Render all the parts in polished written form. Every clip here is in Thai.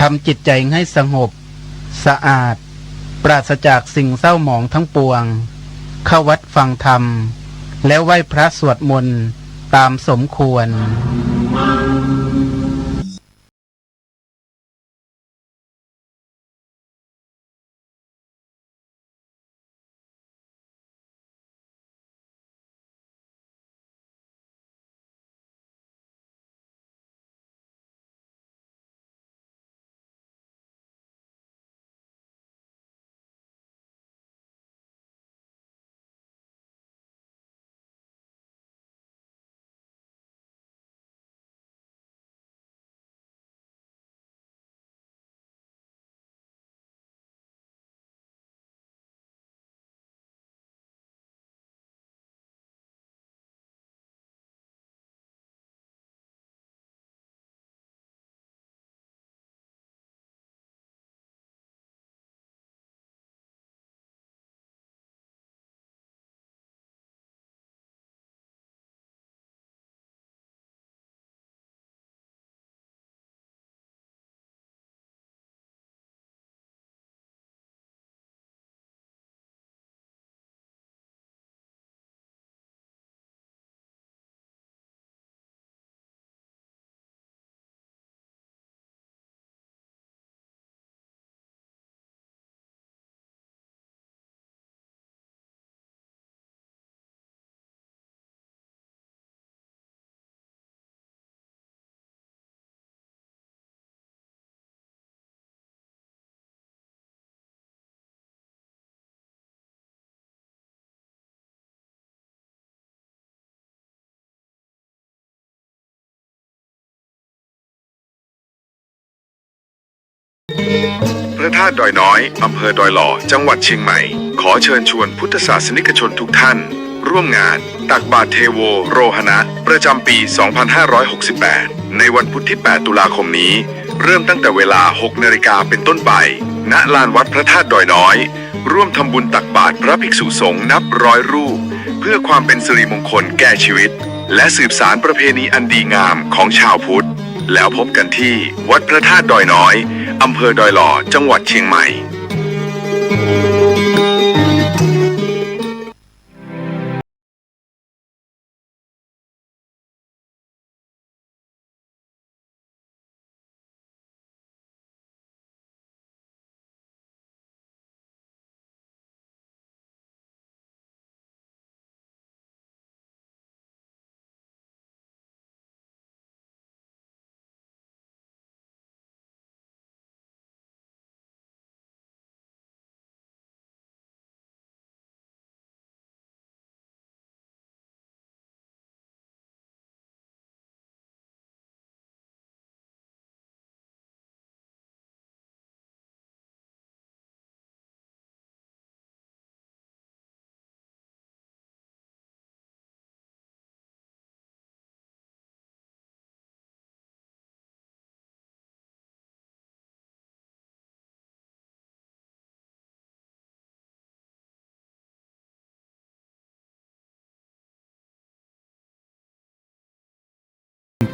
ทำจิตใจให้สงบสะอาดปราศจากสิ่งเศร้าหมองทั้งปวงเข้าวัดฟังธรรมแล้วไหว้พระสวดมนต์ตามสมควรพระธาตุดอยน้อยอำเภอดอยหล่อจังหวัดเชียงใหม่ขอเชิญชวนพุทธศาสนิกชนทุกท่านร่วมงานตักบาตรเทโวโรหณะประจำปี 2568 ในวันพุธที่ 8 ตุลาคมนี้เริ่มตั้งแต่เวลา 6 นาฬิกาเป็นต้นไปณลานวัดพระธาตุดอยน้อยร่วมทำบุญตักบาตรพระภิกษุสงฆ์นับร้อยรูปเพื่อความเป็นสิริมงคลแก่ชีวิตและสืบสานประเพณีอันดีงามของชาวพุทธแล้วพบกันที่วัดพระธาตุดอยน้อยอำเภอดอยหล่อจังหวัดเชียงใหม่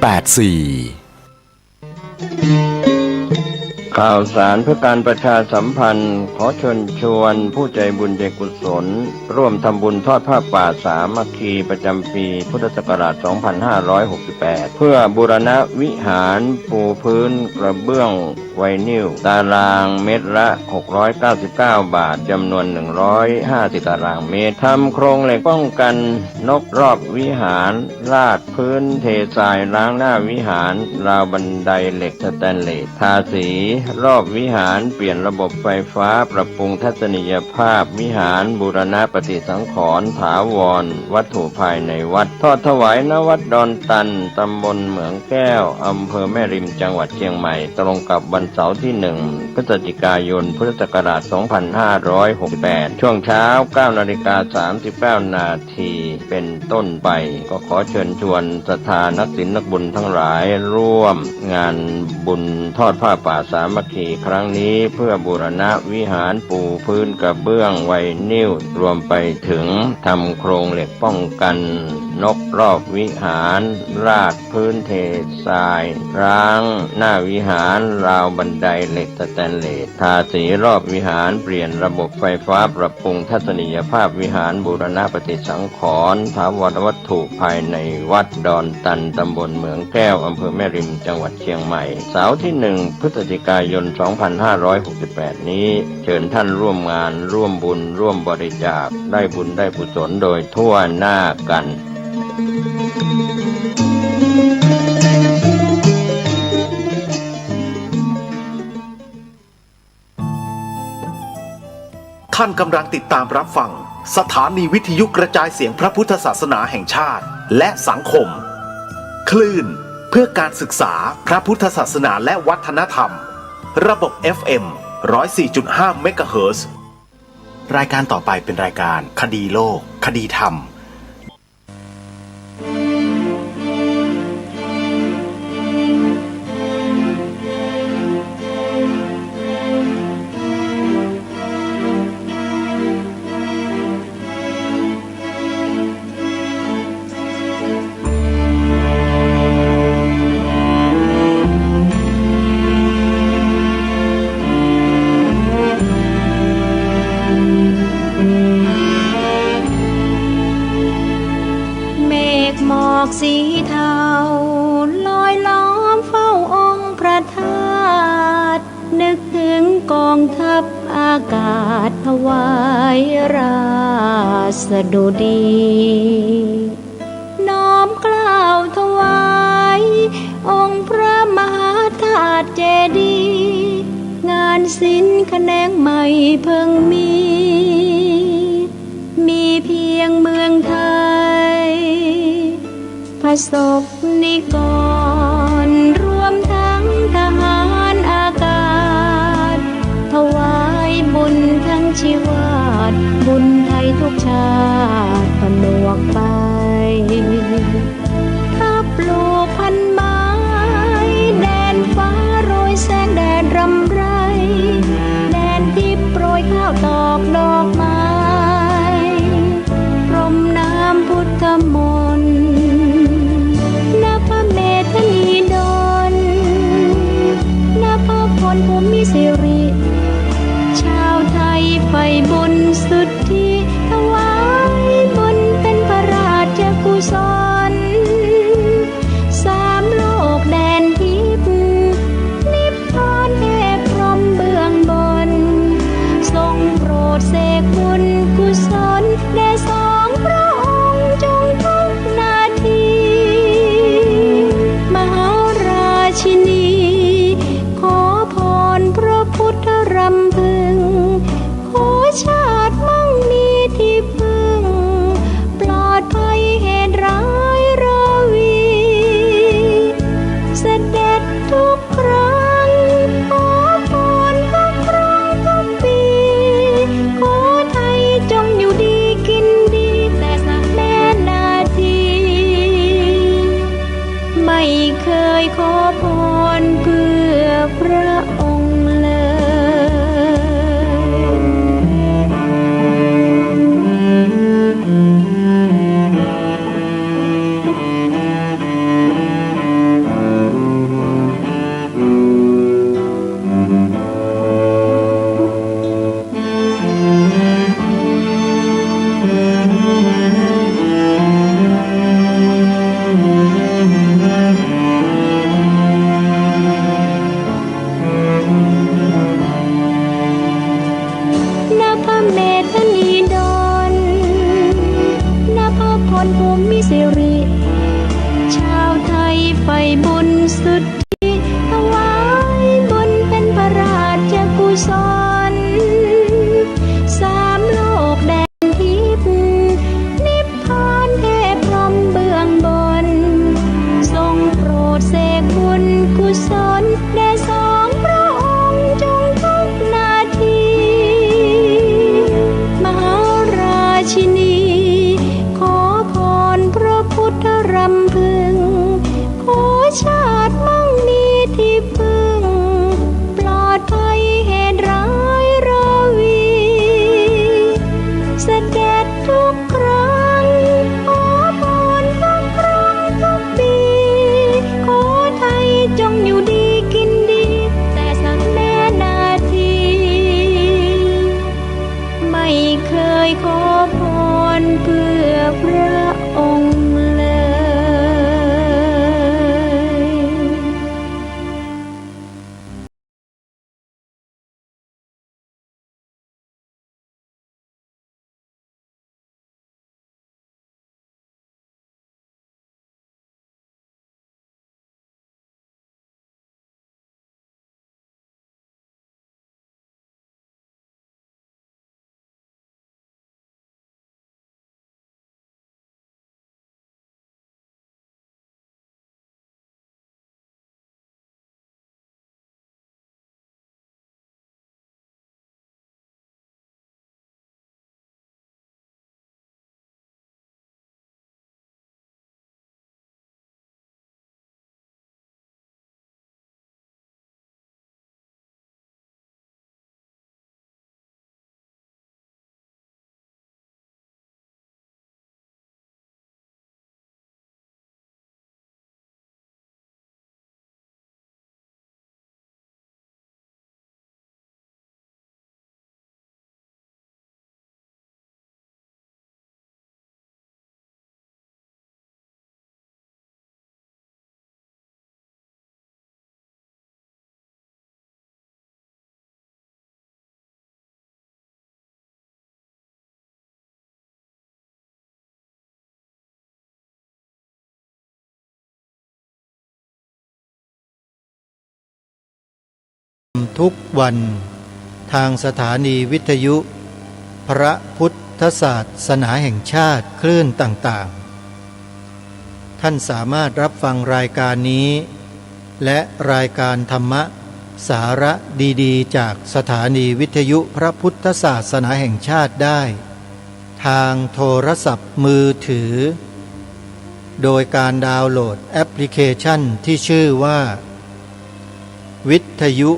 ข่าวสารเพื่อการประชาสัมพันธ์ขอเชิญชวนผู้ใจบุญใจกุศลร่วมทำบุญทอดผ้าป่าสามัคคีประจำปีพุทธศักราช 2568 เพื่อบูรณะวิหารปูพื้นกระเบื้องไวนิลตารางเมตรละ 699 บาทจำนวน 150 ตารางเมตรทำโครงเหล็กป้องกันนกรอบวิหารลาดพื้นเททรายล้างหน้าวิหารราวบันไดเหล็กสแตนเลสทาสีรอบวิหารเปลี่ยนระบบไฟฟ้าปรับปรุงทัศนียภาพวิหารบูรณะปฏิสังขรณ์ถาวรวัตถุภายในวัดทอดถวายณวัดดอนตันตำบลเหมืองแก้วอำเภอแม่ริมจังหวัดเชียงใหม่ตรงกับวันเสาร์ที่ 1 พฤศจิกายนพุทธศักราช 2568 ช่วงเช้า 9:39 นาทีเป็นต้นไปก็ขอเชิญชวนศรัทธานักศีลนักบุญทั้งหลายร่วมงานบุญทอดผ้าป่าสามัคคีครั้งนี้เพื่อบูรณะวิหารปูพื้นกระเบื้องไวนิลรวมไปถึงทำโครงเหล็กป้องกัน นกรอบวิหารราดพื้นเททรายร้างหน้าวิหารราวบันไดเหล็กสแตนเลสทาสีรอบวิหารเปลี่ยนระบบไฟฟ้าปรับปรุงทัศนียภาพวิหารบูรณะปฏิสังขรณ์ถาวรวัตถุภายในวัดดอนตันตำบลเหมืองแก้วอำเภอแม่ริมจังหวัดเชียงใหม่เสาร์ที่1 พฤศจิกายน 2568 นี้เชิญท่านร่วมงานร่วมบุญร่วมบริจาคได้บุญได้กุศลโดยทั่วหน้ากัน ท่านกำลังติดตามรับฟังสถานีวิทยุกระจายเสียงพระพุทธศาสนาแห่งชาติและสังคมคลื่นเพื่อการศึกษาพระพุทธศาสนาและวัฒนธรรมระบบ FM 104.5 เมกะเฮิรตซ์รายการต่อไปเป็นรายการคดีโลกคดีธรรมสีเทาลอยล้อมเฝ้าองค์พระธาตุนึกถึงกองทัพอากาศถวายราษฎุดีน้อมเกล้าวถวายองค์พระมหาธาตุเจดีย์งานศิลป์แขนงใหม่เพิ่งมีเพียงเมืองไทยประสบนิกรรวมทั้งทหารอากาศถวายบุญทั้งชีวาตบุญไทยทุกชาติผนวกไปทับปลูกพันไม้แดนฟ้าโรยแสงแดดรำไรแดนทิพย์โปรยข้าวตอกดอกไม้พรมน้ำพุทธมนต์ภูมิสิริชาวไทยไฟบุญสุทธิถวายบุญเป็นพระราชกุศลสามโลกแดนทิพย์นิพพานเทพพรหมเบื้องบนทรงโปรดเสกบุญกุศลแด่สองพระองค์จงทุกนาทีมหาราชินีพุทธรำพึงขอชาติมั่งมีที่พึ่งปลอดภัยเหตุร้ายราวีเสด็จทุกครั้งขอพรทุกครั้งทุกปีขอไทยจงอยู่ดีกินดีแต่สักแม่นาทีไม่เคยขอพรเพื่อพระองค์ ทุกวันทางสถานีวิทยุพระพุทธศาสนาแห่งชาติคลื่นต่างๆท่านสามารถรับฟังรายการนี้และรายการธรรมะสาระดีๆจากสถานีวิทยุพระพุทธศาสนาแห่งชาติได้ทางโทรศัพท์มือถือโดยการดาวน์โหลดแอปพลิเคชันที่ชื่อว่าวิทยุ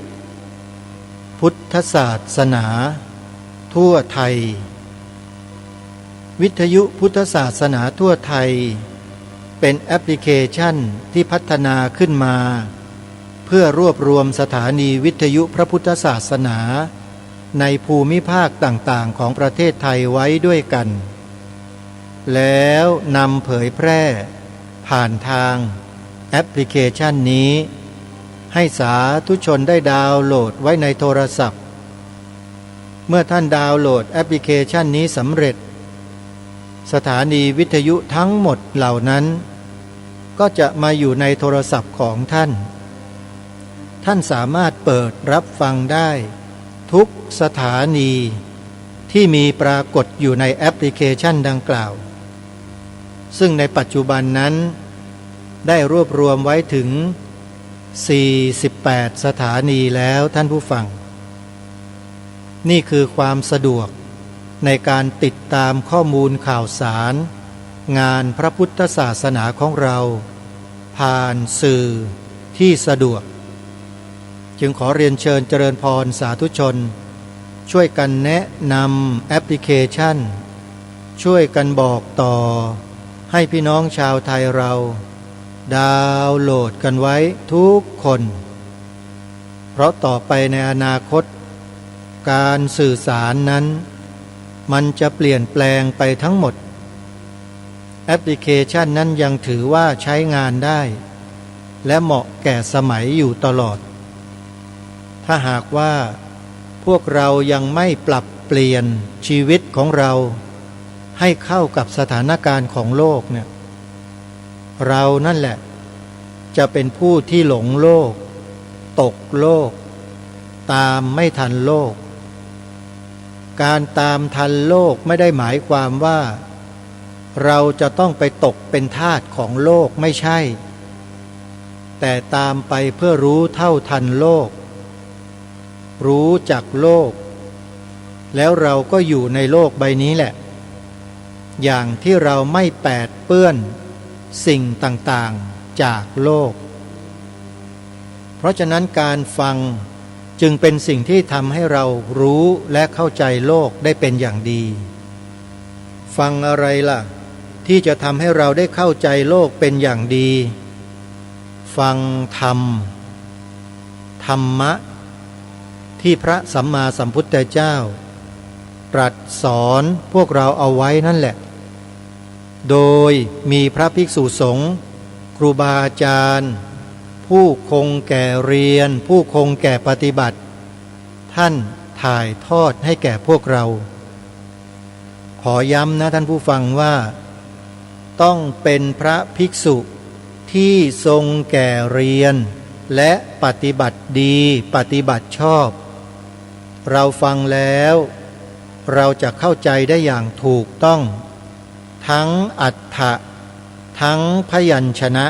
พุทธศาสนาทั่วไทยวิทยุพุทธศาสนาทั่วไทยเป็นแอปพลิเคชันที่พัฒนาขึ้นมาเพื่อรวบรวมสถานีวิทยุพระพุทธศาสนาในภูมิภาคต่างๆของประเทศไทยไว้ด้วยกันแล้วนำเผยแพร่ผ่านทางแอปพลิเคชันนี้ให้สาธุชนได้ดาวน์โหลดไว้ในโทรศัพท์เมื่อท่านดาวน์โหลดแอปพลิเคชันนี้สำเร็จสถานีวิทยุทั้งหมดเหล่านั้นก็จะมาอยู่ในโทรศัพท์ของท่านสามารถเปิดรับฟังได้ทุกสถานีที่มีปรากฏอยู่ในแอปพลิเคชันดังกล่าวซึ่งในปัจจุบันนั้นได้รวบรวมไว้ถึง48สถานีแล้วท่านผู้ฟังนี่คือความสะดวกในการติดตามข้อมูลข่าวสารงานพระพุทธศาสนาของเราผ่านสื่อที่สะดวกจึงขอเรียนเชิญเจริญพรสาธุชนช่วยกันแนะนำแอปพลิเคชันช่วยกันบอกต่อให้พี่น้องชาวไทยเราดาวน์โหลดกันไว้ทุกคนเพราะต่อไปในอนาคตการสื่อสารนั้นมันจะเปลี่ยนแปลงไปทั้งหมดแอปพลิเคชันนั้นยังถือว่าใช้งานได้และเหมาะแก่สมัยอยู่ตลอดถ้าหากว่าพวกเรายังไม่ปรับเปลี่ยนชีวิตของเราให้เข้ากับสถานการณ์ของโลกเนี่ยเรานั่นแหละจะเป็นผู้ที่หลงโลกตกโลกตามไม่ทันโลกการตามทันโลกไม่ได้หมายความว่าเราจะต้องไปตกเป็นทาสของโลกไม่ใช่แต่ตามไปเพื่อรู้เท่าทันโลกรู้จักโลกแล้วเราก็อยู่ในโลกใบนี้แหละอย่างที่เราไม่แปดเปื้อนสิ่งต่างๆจากโลกเพราะฉะนั้นการฟังจึงเป็นสิ่งที่ทำให้เรารู้และเข้าใจโลกได้เป็นอย่างดีฟังอะไรล่ะที่จะทำให้เราได้เข้าใจโลกเป็นอย่างดีฟังธรรมะที่พระสัมมาสัมพุทธเจ้าตรัสสอนพวกเราเอาไว้นั่นแหละโดยมีพระภิกษุสงฆ์ครูบาอาจารย์ผู้คงแก่เรียนผู้คงแก่ปฏิบัติท่านถ่ายทอดให้แก่พวกเราขอย้ำนะท่านผู้ฟังว่าต้องเป็นพระภิกษุที่ทรงแก่เรียนและปฏิบัติดีปฏิบัติชอบเราฟังแล้วเราจะเข้าใจได้อย่างถูกต้องทั้งอรรถะทั้งพยัญชนะ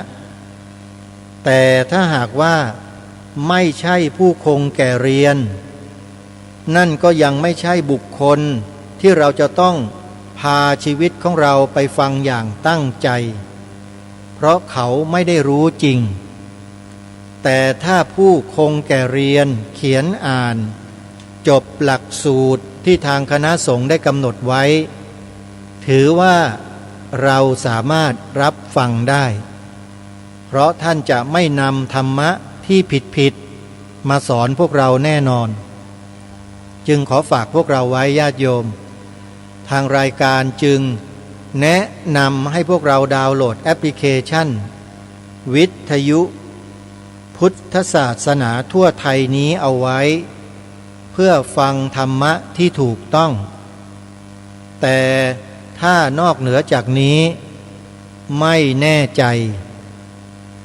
แต่ถ้าหากว่าไม่ใช่ผู้คงแก่เรียนนั่นก็ยังไม่ใช่บุคคลที่เราจะต้องพาชีวิตของเราไปฟังอย่างตั้งใจเพราะเขาไม่ได้รู้จริงแต่ถ้าผู้คงแก่เรียนเขียนอ่านจบหลักสูตรที่ทางคณะสงฆ์ได้กำหนดไว้ถือว่าเราสามารถรับฟังได้เพราะท่านจะไม่นำธรรมะที่ผิดมาสอนพวกเราแน่นอนจึงขอฝากพวกเราไว้ญาติโยมทางรายการจึงแนะนำให้พวกเราดาวน์โหลดแอปพลิเคชันวิทยุพุทธศาสนาทั่วไทยนี้เอาไว้เพื่อฟังธรรมะที่ถูกต้องแต่ถ้านอกเหนือจากนี้ไม่แน่ใจ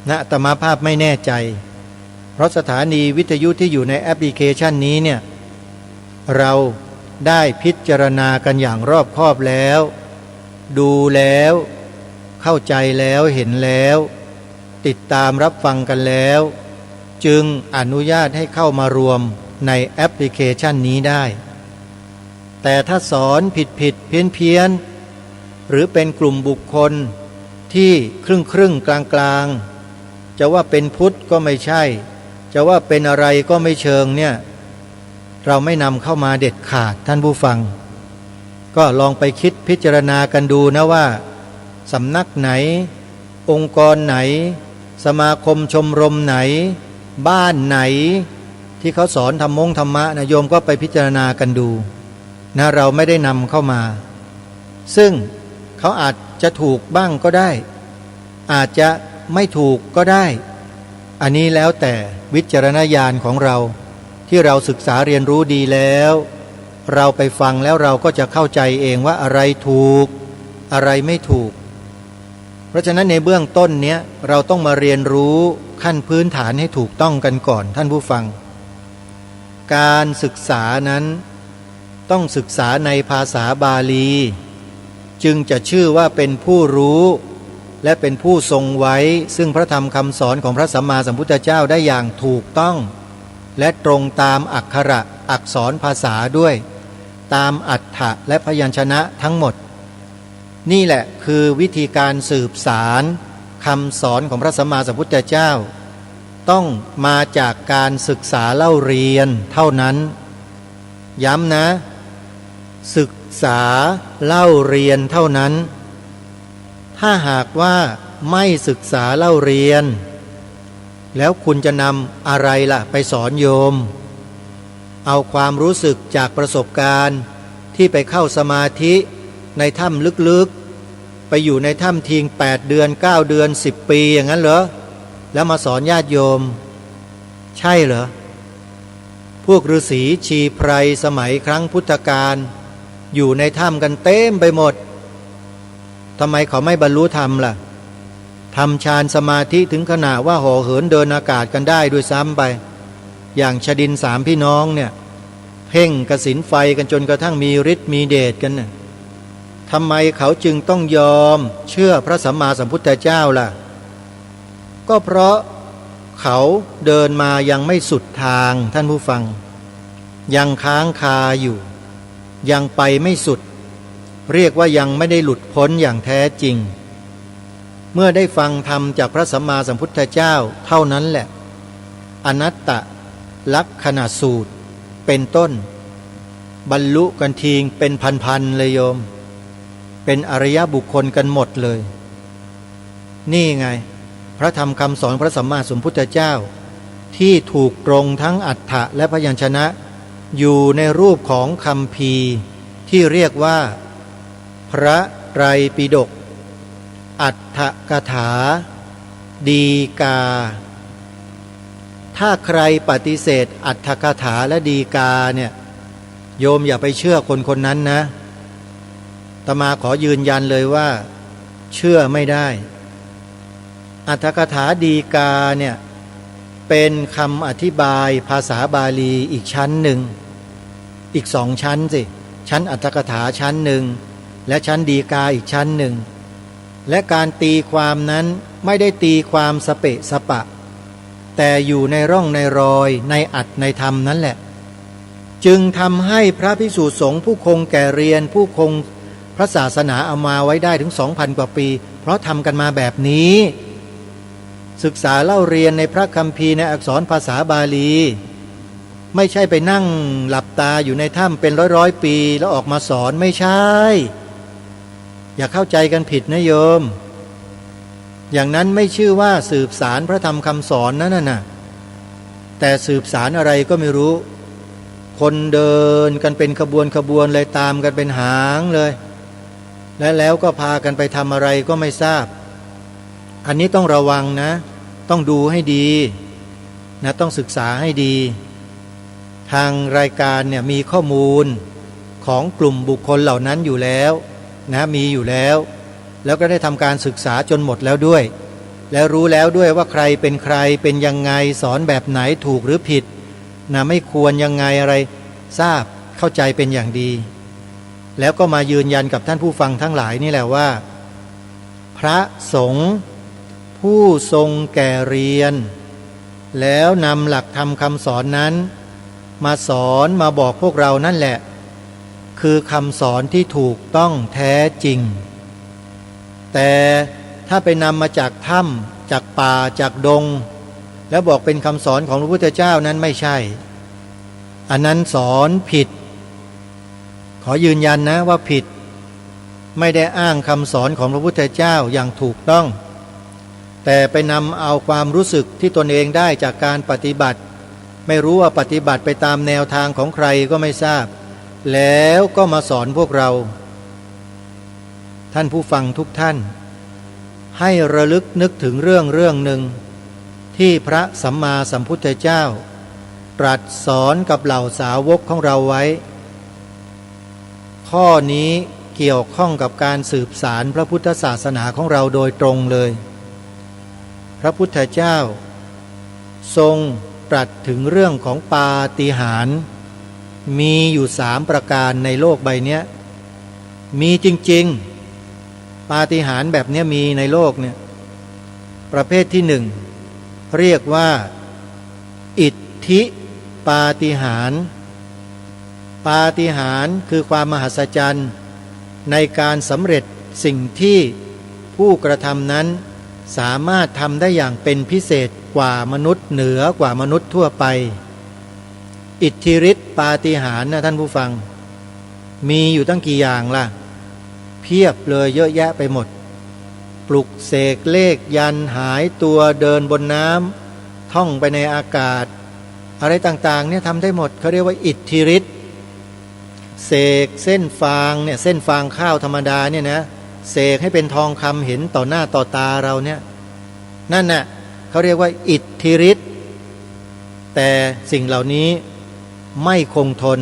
ณอาตมาภาพไม่แน่ใจ เพราะสถานีวิทยุที่อยู่ในแอปพลิเคชันนี้เนี่ยเราได้พิจารณากันอย่างรอบคอบแล้วดูแล้วเข้าใจแล้วเห็นแล้วติดตามรับฟังกันแล้วจึงอนุญาตให้เข้ามารวมในแอปพลิเคชันนี้ได้แต่ถ้าสอนผิดเพี้ยนหรือเป็นกลุ่มบุคคลที่ครึ่งกลางจะว่าเป็นพุทธก็ไม่ใช่จะว่าเป็นอะไรก็ไม่เชิงเนี่ยเราไม่นำเข้ามาเด็ดขาดท่านผู้ฟังก็ลองไปคิดพิจารณากันดูนะว่าสำนักไหนองค์กรไหนสมาคมชมรมไหนบ้านไหนที่เขาสอนธรรมะนะโยมก็ไปพิจารณากันดูนะเราไม่ได้นำเข้ามาซึ่งเขาอาจจะถูกบ้างก็ได้อาจจะไม่ถูกก็ได้อันนี้แล้วแต่วิจารณญาณของเราที่เราศึกษาเรียนรู้ดีแล้วเราไปฟังแล้วเราก็จะเข้าใจเองว่าอะไรถูกอะไรไม่ถูกเพราะฉะนั้นในเบื้องต้นเนี้ยเราต้องมาเรียนรู้ขั้นพื้นฐานให้ถูกต้องกันก่อนท่านผู้ฟังการศึกษานั้นต้องศึกษาในภาษาบาลีจึงจะชื่อว่าเป็นผู้รู้และเป็นผู้ทรงไว้ซึ่งพระธรรมคำสอนของพระสัมมาสัมพุทธเจ้าได้อย่างถูกต้องและตรงตามอักขระอักษรภาษาด้วยตามอรรถะและพยัญชนะทั้งหมดนี่แหละคือวิธีการสืบสารคำสอนของพระสัมมาสัมพุทธเจ้าต้องมาจากการศึกษาเล่าเรียนเท่านั้นย้ำนะศึกษาเล่าเรียนเท่านั้นถ้าหากว่าไม่ศึกษาเล่าเรียนแล้วคุณจะนำอะไรล่ะไปสอนโยมเอาความรู้สึกจากประสบการณ์ที่ไปเข้าสมาธิในถ้ำลึกๆไปอยู่ในถ้ำทิ้ง8 เดือน9 เดือน10 ปีอย่างนั้นเหรอแล้วมาสอนญาติโยมใช่เหรอพวกฤาษีชีไพรสมัยครั้งพุทธกาลอยู่ในถ้ำกันเต็มไปหมดทำไมเขาไม่บรรลุธรรมล่ะทำฌานสมาธิถึงขนาดว่าห่อเหินเดินอากาศกันได้ด้วยซ้ำไปอย่างชดิน3 พี่น้องเนี่ยเพ่งกสิณไฟกันจนกระทั่งมีฤทธิ์มีเดชกันน่ะทำไมเขาจึงต้องยอมเชื่อพระสัมมาสัมพุทธเจ้าล่ะก็เพราะเขาเดินมายังไม่สุดทางท่านผู้ฟังยังค้างคาอยู่ยังไปไม่สุดเรียกว่ายังไม่ได้หลุดพ้นอย่างแท้จริงเมื่อได้ฟังธรรมจากพระสัมมาสัมพุทธเจ้าเท่านั้นแหละอนัตตลักขณสูตรเป็นต้นบรรลุกันทีเป็นพันๆเลยโยมเป็นอริยบุคคลกันหมดเลยนี่ไงพระธรรมคำสอนพระสัมมาสัมพุทธเจ้าที่ถูกตรงทั้งอัฏฐะและพยัญชนะอยู่ในรูปของคัมภีร์ที่เรียกว่าพระไตรปิฎกอัฏฐกถาดีกาถ้าใครปฏิเสธอัฏฐกถาและดีกาเนี่ยโยมอย่าไปเชื่อคนคนนั้นนะอาตมาขอยืนยันเลยว่าเชื่อไม่ได้อัฏฐกถาดีกาเนี่ยเป็นคำอธิบายภาษาบาลีอีกชั้นหนึ่งอีก2 ชั้นสิชั้นอัฏฐกถาชั้นหนึ่งและชั้นดีกาอีกชั้นหนึ่งและการตีความนั้นไม่ได้ตีความสเปะสปะแต่อยู่ในร่องในรอยในอัตในธรรมนั่นแหละจึงทำให้พระภิกษุสงฆ์ผู้คงแก่เรียนผู้คงพระศาสนาเอามาไว้ได้ถึง 2,000 กว่าปีเพราะทำกันมาแบบนี้ศึกษาเล่าเรียนในพระคัมภีร์ในอักษรภาษาบาลีไม่ใช่ไปนั่งหลับตาอยู่ในถ้ำเป็นร้อยปีแล้วออกมาสอนไม่ใช่อย่าเข้าใจกันผิดนะโยมอย่างนั้นไม่ชื่อว่าสืบสารพระธรรมคำสอนนั่นน่ะแต่สืบสารอะไรก็ไม่รู้คนเดินกันเป็นขบวนเลยตามกันเป็นหางเลยแล้วก็พากันไปทำอะไรก็ไม่ทราบอันนี้ต้องระวังนะต้องดูให้ดีนะต้องศึกษาให้ดีทางรายการเนี่ยมีข้อมูลของกลุ่มบุคคลเหล่านั้นอยู่แล้วนะมีอยู่แล้วก็ได้ทำการศึกษาจนหมดแล้วด้วย แล้วรู้แล้วด้วยว่าใครเป็นใครเป็นยังไงสอนแบบไหนถูกหรือผิดนะไม่ควรยังไงอะไรทราบเข้าใจเป็นอย่างดีแล้วก็มายืนยันกับท่านผู้ฟังทั้งหลายนี่แหละว่าพระสงฆ์ผู้ทรงแก่เรียนแล้วนำหลักธรรมคำสอนนั้นมาสอนมาบอกพวกเรานั่นแหละคือคำสอนที่ถูกต้องแท้จริงแต่ถ้าไปนำมาจากถ้ำจากป่าจากดงแล้วบอกเป็นคำสอนของพระพุทธเจ้านั้นไม่ใช่อันนั้นสอนผิดขอยืนยันนะว่าผิดไม่ได้อ้างคำสอนของพระพุทธเจ้าอย่างถูกต้องแต่ไปนำเอาความรู้สึกที่ตนเองได้จากการปฏิบัติไม่รู้ว่าปฏิบัติไปตามแนวทางของใครก็ไม่ทราบแล้วก็มาสอนพวกเราท่านผู้ฟังทุกท่านให้ระลึกนึกถึงเรื่องหนึ่งที่พระสัมมาสัมพุทธเจ้าตรัสสอนกับเหล่าสาวกของเราไว้ข้อนี้เกี่ยวข้องกับการสืบสารพระพุทธศาสนาของเราโดยตรงเลยพระพุทธเจ้าทรงตรัสถึงเรื่องของปาฏิหาริย์มีอยู่3ประการในโลกใบนี้มีจริงๆปาฏิหาริย์แบบนี้มีในโลกเนี่ยประเภทที่1เรียกว่าอิทธิปาฏิหาริย์ปาฏิหาริย์คือความมหัศจรรย์ในการสำเร็จสิ่งที่ผู้กระทำนั้นสามารถทำได้อย่างเป็นพิเศษกว่ามนุษย์เหนือกว่ามนุษย์ทั่วไปอิทธิฤทธิปาฏิหาริย์นะท่านผู้ฟังมีอยู่ตั้งกี่อย่างล่ะเพียบเลยเยอะแยะไปหมดปลุกเสกเลขยันหายตัวเดินบนน้ำท่องไปในอากาศอะไรต่างๆเนี่ยทำได้หมดเขาเรียกว่าอิทธิฤทธิ์เสกเส้นฟางเนี่ยเส้นฟางข้าวธรรมดาเนี่ยนะเสกให้เป็นทองคำเห็นต่อหน้าต่อตาเราเนี่ยนั่นน่ะเขาเรียกว่าอิทธิฤทธิ์แต่สิ่งเหล่านี้ไม่คงทน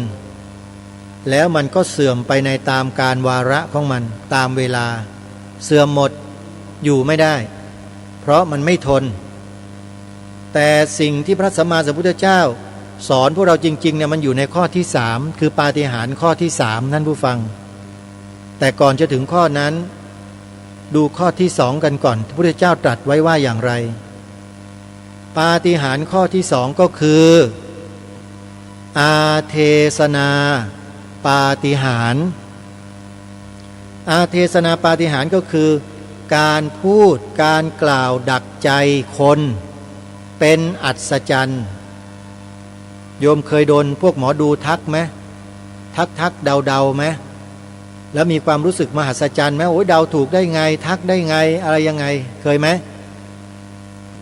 แล้วมันก็เสื่อมไปในตามการวาระของมันตามเวลาเสื่อมหมดอยู่ไม่ได้เพราะมันไม่ทนแต่สิ่งที่พระสัมมาสัมพุทธเจ้าสอนพวกเราจริงๆเนี่ยมันอยู่ในข้อที่3คือปาฏิหาริย์ข้อที่3ท่านผู้ฟังแต่ก่อนจะถึงข้อนั้นดูข้อที่2กันก่อนพระพุทธเจ้าตรัสไว้ว่าอย่างไรปาฏิหาริย์ข้อที่2ก็คืออาเทศนาปาฏิหาริย์อาเทศนาปาฏิหาริย์ก็คือการพูดการกล่าวดักใจคนเป็นอัศจรรย์โยมเคยโดนพวกหมอดูทักไหมทักเดาไหมแล้วมีความรู้สึกมหัศจรรย์ไหมโอ้ยเดาถูกได้ไงทักได้ไงอะไรยังไงเคยไหม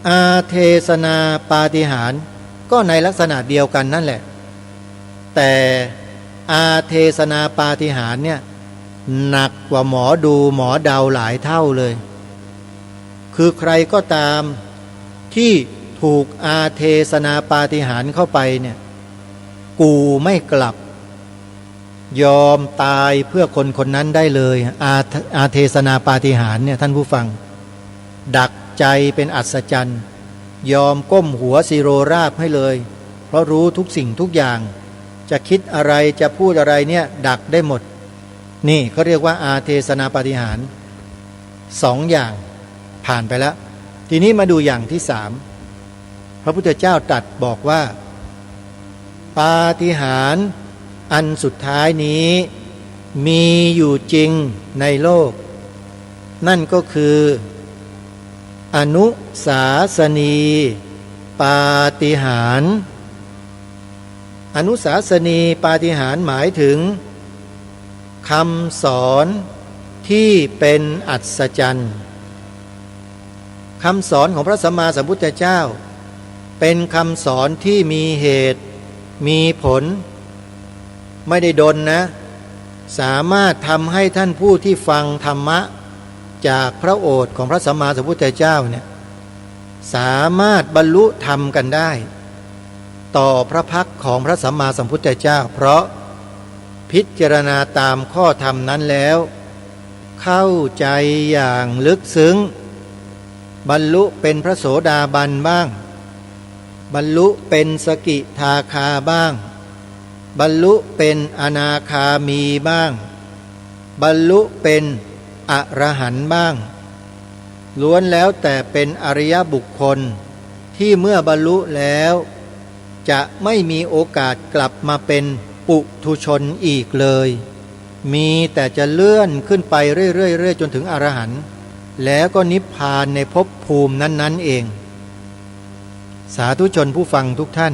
อาเทศนาปาฏิหาริย์ก็ในลักษณะเดียวกันนั่นแหละแต่อาเทศนาปาฏิหาริย์เนี่ยหนักกว่าหมอดูหมอเดาหลายเท่าเลยคือใครก็ตามที่ถูกอาเทศนาปาฏิหาริย์เข้าไปเนี่ยกูไม่กลับยอมตายเพื่อคนคนนั้นได้เลยอาเทศนาปาฏิหาริย์เนี่ยท่านผู้ฟังดักใจเป็นอัศจรรย์ยอมก้มหัวสิโรราบให้เลยเพราะรู้ทุกสิ่งทุกอย่างจะคิดอะไรจะพูดอะไรเนี่ยดักได้หมดนี่เขาเรียกว่าอาเทศนาปาฏิหาริย์2อย่างผ่านไปแล้วทีนี้มาดูอย่างที่3พระพุทธเจ้าตรัสบอกว่าปาฏิหาริย์อันสุดท้ายนี้มีอยู่จริงในโลกนั่นก็คืออนุสาสนีปาฏิหาริย์อนุสาสนีปาฏิหาริย์หมายถึงคำสอนที่เป็นอัศจรรย์คำสอนของพระสัมมาสัมพุทธเจ้าเป็นคำสอนที่มีเหตุมีผลไม่ได้ดนนะสามารถทำให้ท่านผู้ที่ฟังธรรมะจากพระโอษฐ์ของพระสัมมาสัมพุทธเจ้าเนี่ยสามารถบรรลุธรรมกันได้ต่อพระพักของพระสัมมาสัมพุทธเจ้าเพราะพิจารณาตามข้อธรรมนั้นแล้วเข้าใจอย่างลึกซึ้ง บรรลุเป็นพระโสดาบันบ้างบรรลุเป็นสกิทาคาบ้างบรรลุเป็นอนาคามีบ้างบรรลุเป็นอรหันต์บ้างล้วนแล้วแต่เป็นอริยบุคคลที่เมื่อบรรลุแล้วจะไม่มีโอกาสกลับมาเป็นปุถุชนอีกเลยมีแต่จะเลื่อนขึ้นไปเรื่อยๆจนถึงอรหันต์แล้วก็นิพพานในภพภูมินั้นๆเองสาธุชนผู้ฟังทุกท่าน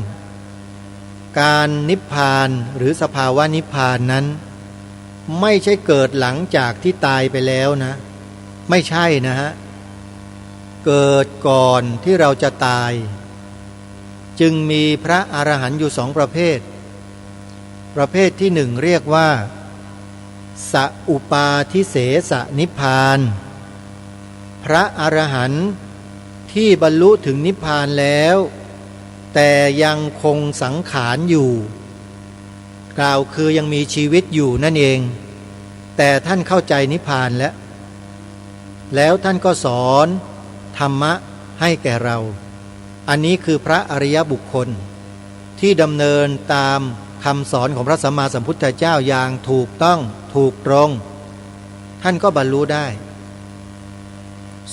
การนิพพานหรือสภาวะนิพพานนั้นไม่ใช่เกิดหลังจากที่ตายไปแล้วนะไม่ใช่นะฮะเกิดก่อนที่เราจะตายจึงมีพระอรหันต์อยู่สองประเภทประเภทที่หนึ่งเรียกว่าสัอุปาทิเสสนิพพานพระอรหันต์ที่บรรลุถึงนิพพานแล้วแต่ยังคงสังขารอยู่กล่าวคือยังมีชีวิตอยู่นั่นเองแต่ท่านเข้าใจนิพพานแล้วท่านก็สอนธรรมะให้แก่เราอันนี้คือพระอริยบุคคลที่ดำเนินตามคำสอนของพระสัมมาสัมพุทธเจ้าอย่างถูกต้องถูกตรงท่านก็บรรลุได้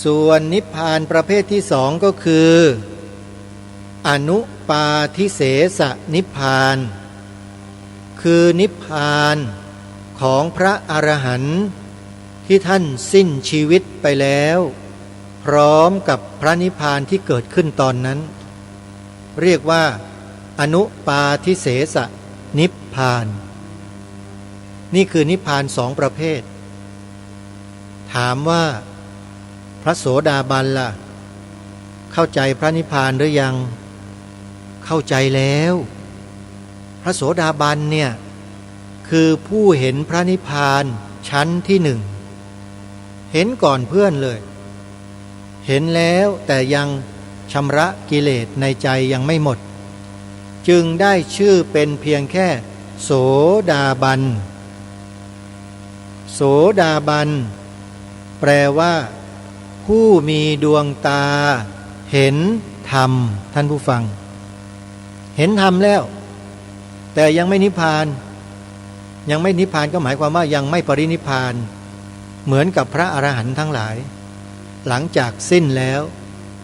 ส่วนนิพพานประเภทที่สองก็คืออนุปาทิเสสนิพพานคือนิพพานของพระอรหันต์ที่ท่านสิ้นชีวิตไปแล้วพร้อมกับพระนิพพานที่เกิดขึ้นตอนนั้นเรียกว่าอนุปาทิเสสนิพพานนี่คือนิพพานสองประเภทถามว่าพระโสดาบันล่ะเข้าใจพระนิพพานหรือยังเข้าใจแล้วพระโสดาบันเนี่ยคือผู้เห็นพระนิพพานชั้นที่หนึ่งเห็นก่อนเพื่อนเลยเห็นแล้วแต่ยังชำระกิเลสในใจยังไม่หมดจึงได้ชื่อเป็นเพียงแค่โสดาบันโสดาบันแปลว่าผู้มีดวงตาเห็นธรรมท่านผู้ฟังเห็นธรรมแล้วแต่ยังไม่นิพพานยังไม่นิพพานก็หมายความว่ายังไม่ปรินิพพานเหมือนกับพระอรหันต์ทั้งหลายหลังจากสิ้นแล้ว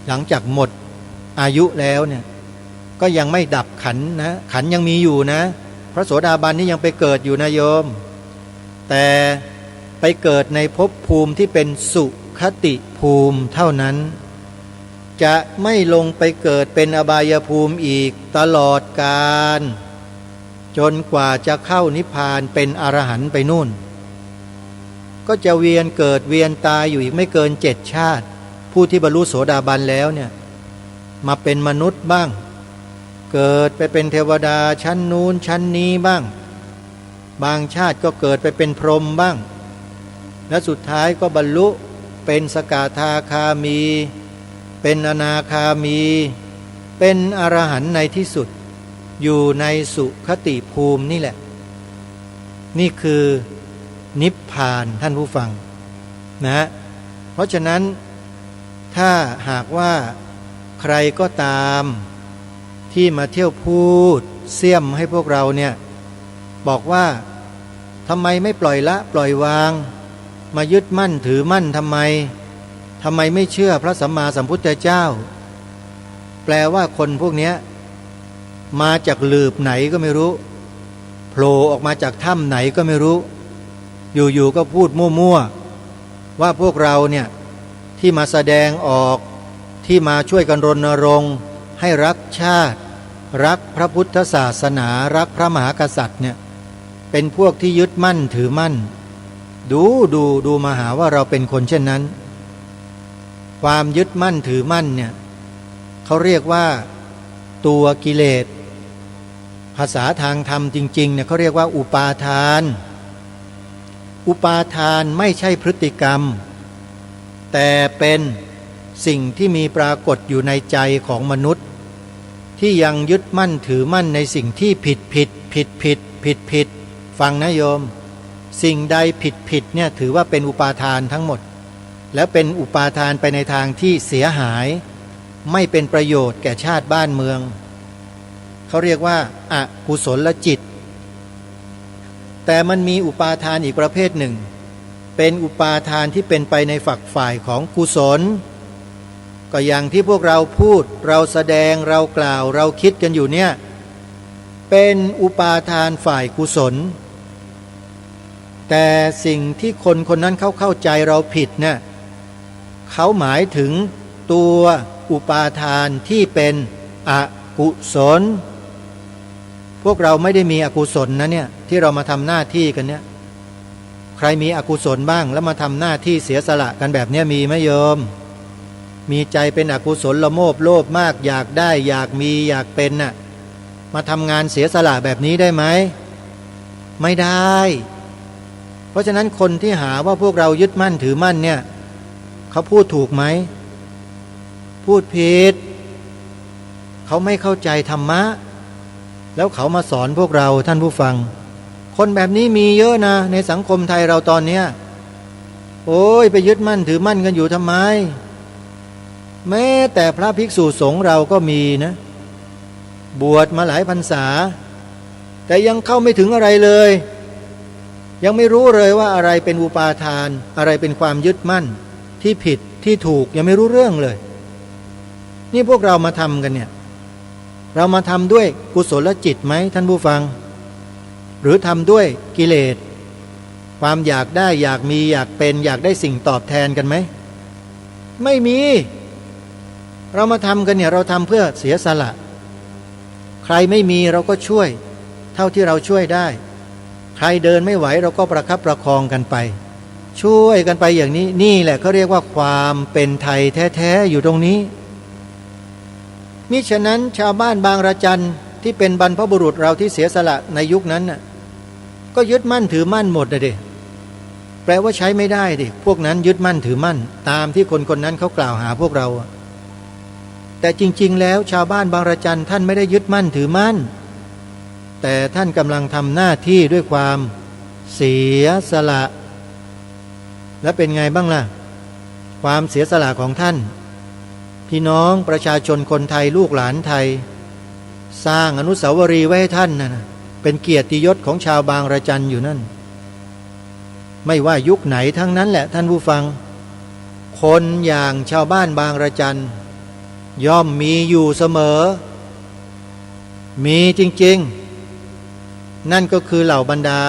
หลังจากหมดอายุแล้วเนี่ยก็ยังไม่ดับขันนะขันยังมีอยู่นะพระโสดาบันนี่ยังไปเกิดอยู่นะโยมแต่ไปเกิดในภพภูมิที่เป็นสุคติภูมิเท่านั้นจะไม่ลงไปเกิดเป็นอบายภูมิอีกตลอดกาลจนกว่าจะเข้านิพพานเป็นอรหันต์ไปนู่นก็จะเวียนเกิดเวียนตายอยู่อีกไม่เกิน7 ชาติผู้ที่บรรลุโสดาบันแล้วเนี่ยมาเป็นมนุษย์บ้างเกิดไปเป็นเทวดาชั้นนู้นชั้นนี้บ้างบางชาติก็เกิดไปเป็นพรหมบ้างและสุดท้ายก็บรรลุเป็นสกทาคามีเป็นอนาคามีเป็นอรหันต์ในที่สุดอยู่ในสุคติภูมินี่แหละนี่คือนิพพานท่านผู้ฟังนะเพราะฉะนั้นถ้าหากว่าใครก็ตามที่มาเที่ยวพูดเสี่ยมให้พวกเราเนี่ยบอกว่าทำไมไม่ปล่อยละปล่อยวางมายึดมั่นถือมั่นทำไมไม่เชื่อพระสัมมาสัมพุทธเจ้าแปลว่าคนพวกนี้มาจากหลืบไหนก็ไม่รู้โผล่ออกมาจากถ้ำไหนก็ไม่รู้อยู่ๆก็พูดมั่วๆว่าพวกเราเนี่ยที่มาแสดงออกที่มาช่วยกันรณรงค์ให้รักชาติรักพระพุทธศาสนารักพระมหากษัตริย์เนี่ยเป็นพวกที่ยึดมั่นถือมั่นดูมาหาว่าเราเป็นคนเช่นนั้นความยึดมั่นถือมั่นเนี่ยเขาเรียกว่าตัวกิเลสภาษาทางธรรมจริงๆเนี่ยเขาเรียกว่าอุปาทานอุปาทานไม่ใช่พฤติกรรมแต่เป็นสิ่งที่มีปรากฏอยู่ในใจของมนุษย์ที่ยังยึดมั่นถือมั่นในสิ่งที่ผิดฟังนะโยมสิ่งใดผิดเนี่ยถือว่าเป็นอุปาทานทั้งหมด แล้วเป็นอุปาทานไปในทางที่เสียหายไม่เป็นประโยชน์แก่ชาติบ้านเมืองเขาเรียกว่าอกุศลจิตแต่มันมีอุปาทานอีกประเภทหนึ่งเป็นอุปาทานที่เป็นไปในฝักฝ่ายของกุศลก็อย่างที่พวกเราพูดเราแสดงเรากล่าวเราคิดกันอยู่เนี่ยเป็นอุปาทานฝ่ายกุศลแต่สิ่งที่คนคนนั้นเข้าใจเราผิดเนี่ยเขาหมายถึงตัวอุปาทานที่เป็นอกุศลพวกเราไม่ได้มีอกุศลนะเนี่ยที่เรามาทำหน้าที่กันเนี่ยใครมีอกุศลบ้างแล้วมาทำหน้าที่เสียสละกันแบบนี้มีไหมโยมมีใจเป็นอกุศลละโมบโลภมากอยากได้อยากมีอยากเป็นน่ะมาทำงานเสียสละแบบนี้ได้ไหมไม่ได้เพราะฉะนั้นคนที่หาว่าพวกเรายึดมั่นถือมั่นเนี่ยเขาพูดถูกไหมพูดผิดเขาไม่เข้าใจธรรมะแล้วเขามาสอนพวกเราท่านผู้ฟังคนแบบนี้มีเยอะนะในสังคมไทยเราตอนเนี้ยโอ้ยไปยึดมั่นถือมั่นกันอยู่ทำไมแม้แต่พระภิกษุสงฆ์เราก็มีนะบวชมาหลายพรรษาแต่ยังเข้าไม่ถึงอะไรเลยยังไม่รู้เลยว่าอะไรเป็นอุปาทานอะไรเป็นความยึดมั่นที่ผิดที่ถูกยังไม่รู้เรื่องเลยนี่พวกเรามาทำกันเนี่ยเรามาทำด้วยกุศลจิตไหมท่านผู้ฟังหรือทำด้วยกิเลสความอยากได้อยากมีอยากเป็นอยากได้สิ่งตอบแทนกันไหมไม่มีเรามาทำกันเนี่ยเราทำเพื่อเสียสละใครไม่มีเราก็ช่วยเท่าที่เราช่วยได้ใครเดินไม่ไหวเราก็ประคับประคองกันไปช่วยกันไปอย่างนี้นี่แหละเขาเรียกว่าความเป็นไทยแท้ๆอยู่ตรงนี้มิฉะนั้นชาวบ้านบางระจันที่เป็นบรรพบุรุษเราที่เสียสละในยุคนั้นน่ะก็ยึดมั่นถือมั่นหมดเลยดิแปลว่าใช้ไม่ได้ดิพวกนั้นยึดมั่นถือมั่นตามที่คนคนนั้นเขากล่าวหาพวกเราแต่จริงๆแล้วชาวบ้านบางระจันท่านไม่ได้ยึดมั่นถือมั่นแต่ท่านกำลังทำหน้าที่ด้วยความเสียสละและเป็นไงบ้างล่ะความเสียสละของท่านพี่น้องประชาชนคนไทยลูกหลานไทยสร้างอนุสาวรีย์ไว้ให้ท่านนะเป็นเกียรติยศของชาวบางระจันอยู่นั่นไม่ว่ายุคไหนทั้งนั้นแหละท่านผู้ฟังคนอย่างชาวบ้านบางระจันย่อมมีอยู่เสมอมีจริงๆนั่นก็คือเหล่าบรรดา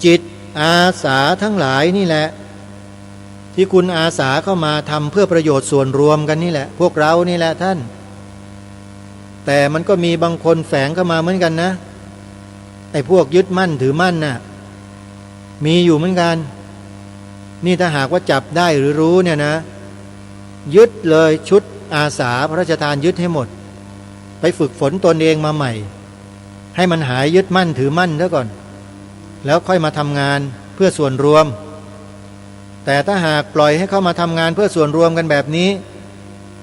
จิตอาสาทั้งหลายนี่แหละที่คุณอาสาเข้ามาทำเพื่อประโยชน์ส่วนรวมกันนี่แหละพวกเรานี่แหละท่านแต่มันก็มีบางคนแฝงเข้ามาเหมือนกันนะไอ้พวกยึดมั่นถือมั่นน่ะมีอยู่เหมือนกันนี่ถ้าหากว่าจับได้หรือรู้เนี่ยนะยึดเลยชุดอาสาพระราชทานยึดให้หมดไปฝึกฝนตนเองมาใหม่ให้มันหายยึดมั่นถือมั่นซะก่อนแล้วค่อยมาทำงานเพื่อส่วนรวมแต่ถ้าหากปล่อยให้เขามาทำงานเพื่อส่วนรวมกันแบบนี้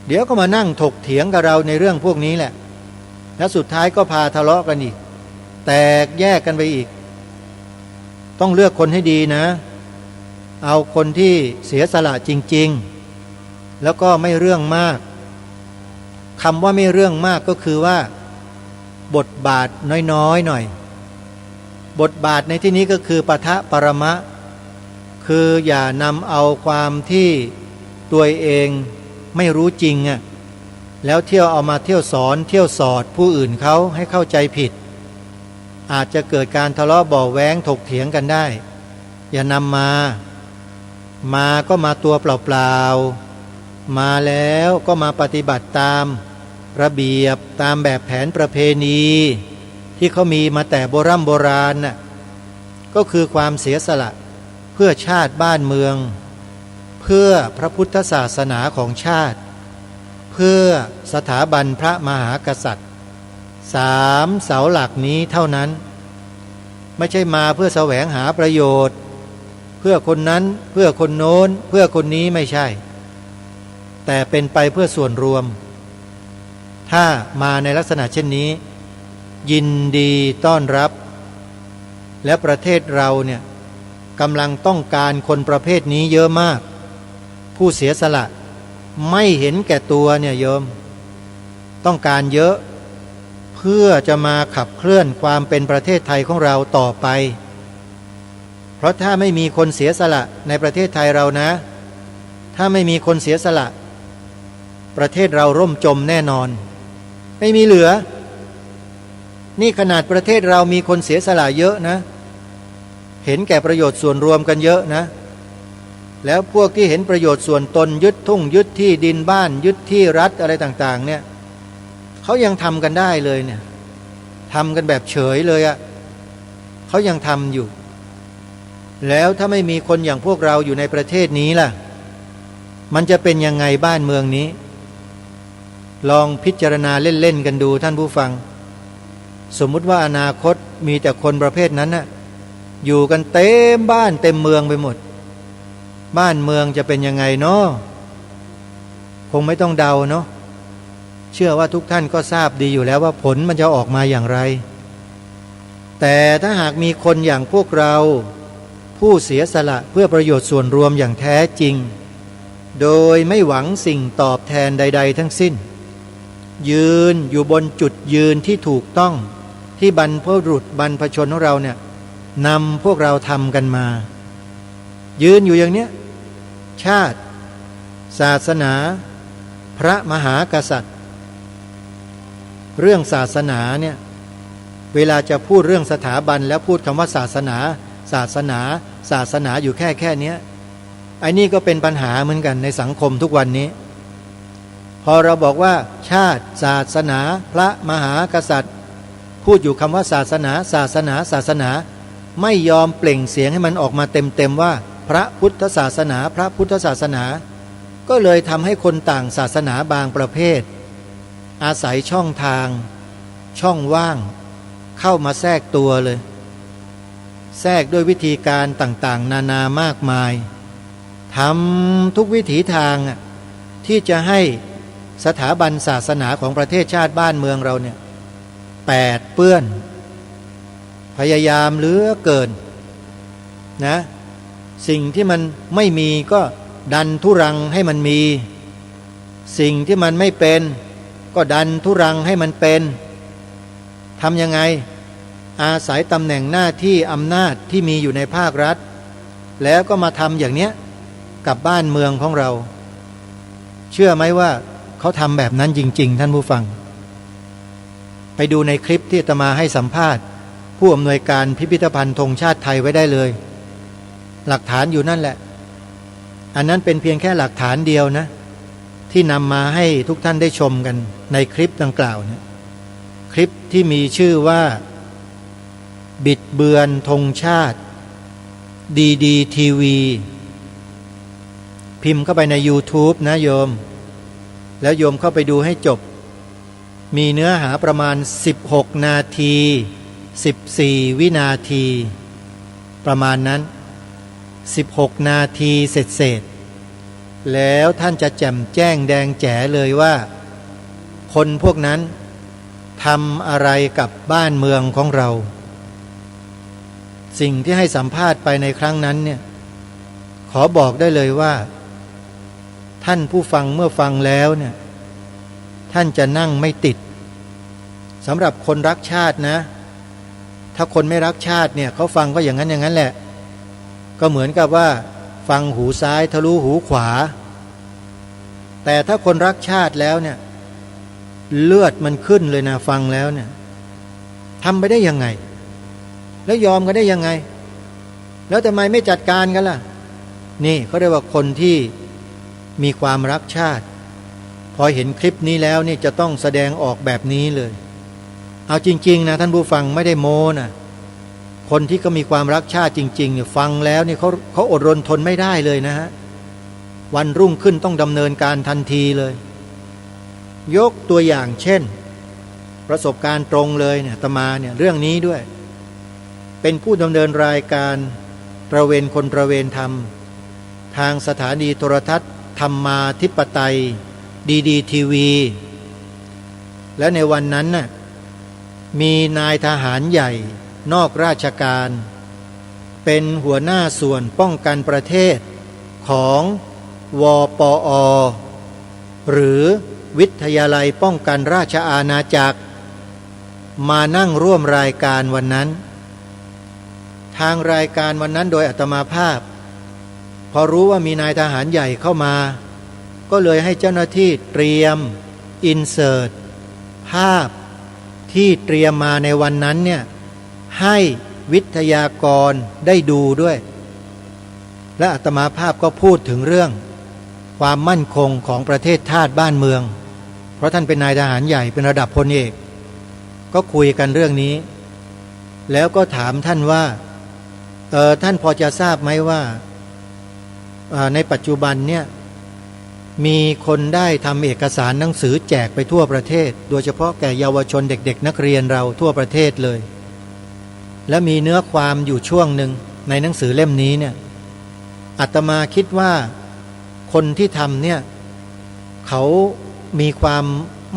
เดี๋ยวก็มานั่งถกเถียงกับเราในเรื่องพวกนี้แหละแล้วสุดท้ายก็พาทะเลาะกันอีกแตกแยกกันไปอีกต้องเลือกคนให้ดีนะเอาคนที่เสียสละจริงๆแล้วก็ไม่เรื่องมากคำว่าไม่เรื่องมากก็คือว่าบทบาทน้อยๆหน่อยบทบาทในที่นี้ก็คือปะทะปรมะคืออย่านำเอาความที่ตัวเองไม่รู้จริงแล้วเที่ยวเอามาเที่ยวสอนเที่ยวสอดผู้อื่นเขาให้เข้าใจผิดอาจจะเกิดการทะเลาะเบาะแว้งถกเถียงกันได้อย่านำมาก็มาตัวเปล่าๆมาแล้วก็มาปฏิบัติตามระเบียบตามแบบแผนประเพณีที่เขามีมาแต่โบราณน่ะก็คือความเสียสละเพื่อชาติบ้านเมืองเพื่อพระพุทธศาสนาของชาติเพื่อสถาบันพระมหากษัตริย์3 เสาหลักนี้เท่านั้นไม่ใช่มาเพื่อแสวงหาประโยชน์เพื่อคนนั้นเพื่อคนโน้นเพื่อคนนี้ไม่ใช่แต่เป็นไปเพื่อส่วนรวมถ้ามาในลักษณะเช่นนี้ยินดีต้อนรับและประเทศเราเนี่ยกำลังต้องการคนประเภทนี้เยอะมาก ผู้เสียสละไม่เห็นแก่ตัวเนี่ยโยมต้องการเยอะเพื่อจะมาขับเคลื่อนความเป็นประเทศไทยของเราต่อไปเพราะถ้าไม่มีคนเสียสละในประเทศไทยเรานะถ้าไม่มีคนเสียสละประเทศเราร่มจมแน่นอนไม่มีเหลือนี่ขนาดประเทศเรามีคนเสียสละเยอะนะเห็นแก่ประโยชน์ส่วนรวมกันเยอะนะแล้วพวกที่เห็นประโยชน์ส่วนตนยึดทุ่งยึดที่ดินบ้านยึดที่รัฐอะไรต่างๆเนี่ยเขายังทำกันได้เลยเนี่ยทำกันแบบเฉยเลยอะเขายังทำอยู่แล้วถ้าไม่มีคนอย่างพวกเราอยู่ในประเทศนี้ล่ะมันจะเป็นยังไงบ้านเมืองนี้ลองพิจารณาเล่นๆกันดูท่านผู้ฟังสมมุติว่าอนาคตมีแต่คนประเภทนั้นน่ะอยู่กันเต็มบ้านเต็มเมืองไปหมดบ้านเมืองจะเป็นยังไงเนาะคงไม่ต้องเดาเนาะเชื่อว่าทุกท่านก็ทราบดีอยู่แล้วว่าผลมันจะออกมาอย่างไรแต่ถ้าหากมีคนอย่างพวกเราผู้เสียสละเพื่อประโยชน์ส่วนรวมอย่างแท้จริงโดยไม่หวังสิ่งตอบแทนใดๆทั้งสิ้นยืนอยู่บนจุดยืนที่ถูกต้องที่บรรพบุรุษบรรพชนของเราเนี่ยนำพวกเราทำกันมายืนอยู่อย่างเนี้ยชาติศาสนาพระมหากษัตริย์เรื่องศาสนาเนี่ยเวลาจะพูดเรื่องสถาบันแล้วพูดคำว่าศาสนาศาสนาศาสนาอยู่แค่เนี้ยไอ้นี่ก็เป็นปัญหาเหมือนกันในสังคมทุกวันนี้พอเราบอกว่าชาติศาสนาพระมหากษัตริย์พูดอยู่คำว่าศาสนาศาสนาศาสนาไม่ยอมเปล่งเสียงให้มันออกมาเต็มว่าพระพุทธศาสนาพระพุทธศาสนาก็เลยทำให้คนต่างศาสนาบางประเภทอาศัยช่องทางช่องว่างเข้ามาแทรกตัวเลยแทรกด้วยวิธีการต่างๆนานามากมายทำทุกวิถีทางที่จะให้สถาบันศาสนาของประเทศชาติบ้านเมืองเราเนี่ยแปดเปื้อนพยายามเหลือเกินนะสิ่งที่มันไม่มีก็ดันทุรังให้มันมีสิ่งที่มันไม่เป็นก็ดันทุรังให้มันเป็นทำยังไงอาศัยตำแหน่งหน้าที่อำนาจที่มีอยู่ในภาครัฐแล้วก็มาทำอย่างเนี้ยกับบ้านเมืองของเราเชื่อไหมว่าเขาทำแบบนั้นจริงๆท่านผู้ฟังไปดูในคลิปที่อาตมาให้สัมภาษณ์ผู้อำนวยการพิพิธภัณฑ์ธงชาติไทยไว้ได้เลยหลักฐานอยู่นั่นแหละอันนั้นเป็นเพียงแค่หลักฐานเดียวนะที่นำมาให้ทุกท่านได้ชมกันในคลิปดังกล่าวเนี่ยคลิปที่มีชื่อว่าบิดเบือนธงชาติดีทีวีพิมพ์เข้าไปใน YouTube นะโยมแล้วโยมเข้าไปดูให้จบมีเนื้อหาประมาณ16นาที14วินาทีประมาณนั้น16นาทีเสร็จแล้วท่านจะแจ่มแจ้งแดงแจ๋เลยว่าคนพวกนั้นทำอะไรกับบ้านเมืองของเราสิ่งที่ให้สัมภาษณ์ไปในครั้งนั้นเนี่ยขอบอกได้เลยว่าท่านผู้ฟังเมื่อฟังแล้วเนี่ยท่านจะนั่งไม่ติดสำหรับคนรักชาตินะถ้าคนไม่รักชาติเนี่ยเขาฟังก็อย่างนั้นแหละก็เหมือนกับว่าฟังหูซ้ายทะลุหูขวาแต่ถ้าคนรักชาติแล้วเนี่ยเลือดมันขึ้นเลยนะฟังแล้วเนี่ยทำไปได้ยังไงแล้วยอมกันได้ยังไงแล้วทำไมไม่จัดการกันล่ะนี่เขาเรียกว่าคนที่มีความรักชาติพอเห็นคลิปนี้แล้วนี่จะต้องแสดงออกแบบนี้เลยเอาจริงๆนะท่านผู้ฟังไม่ได้โม้นะคนที่ก็มีความรักชาติจริงๆเนี่ยฟังแล้วนี่เขาอดรนทนไม่ได้เลยนะฮะวันรุ่งขึ้นต้องดำเนินการทันทีเลยยกตัวอย่างเช่นประสบการณ์ตรงเลยเนี่ยอาตมาเนี่ยเรื่องนี้ด้วยเป็นผู้ดำเนินรายการตระเวนคนตระเวนธรรมทางสถานีโทรทัศน์ธรรมาธิปไตยดีทีวีและในวันนั้นน่ะมีนายทหารใหญ่นอกราชการเป็นหัวหน้าส่วนป้องกันประเทศของ วปอหรือวิทยาลัยป้องกันราชอาณาจักรมานั่งร่วมรายการวันนั้นทางรายการวันนั้นโดยอาตมาภาพพอรู้ว่ามีนายทหารใหญ่เข้ามาก็เลยให้เจ้าหน้าที่เตรียมอินเสิร์ตภาพที่เตรียมมาในวันนั้นเนี่ยให้วิทยากรได้ดูด้วยและอาตมาภาพก็พูดถึงเรื่องความมั่นคงของประเทศชาติบ้านเมืองเพราะท่านเป็นนายทหารใหญ่เป็นระดับพลเอกก็คุยกันเรื่องนี้แล้วก็ถามท่านว่าท่านพอจะทราบไหมว่าในปัจจุบันเนี่ยมีคนได้ทำเอกสารหนังสือแจกไปทั่วประเทศโดยเฉพาะแก่เยาวชนเด็กๆนักเรียนเราทั่วประเทศเลยและมีเนื้อความอยู่ช่วงหนึ่งในหนังสือเล่มนี้เนี่ยอาตมาคิดว่าคนที่ทำเนี่ยเขามีความ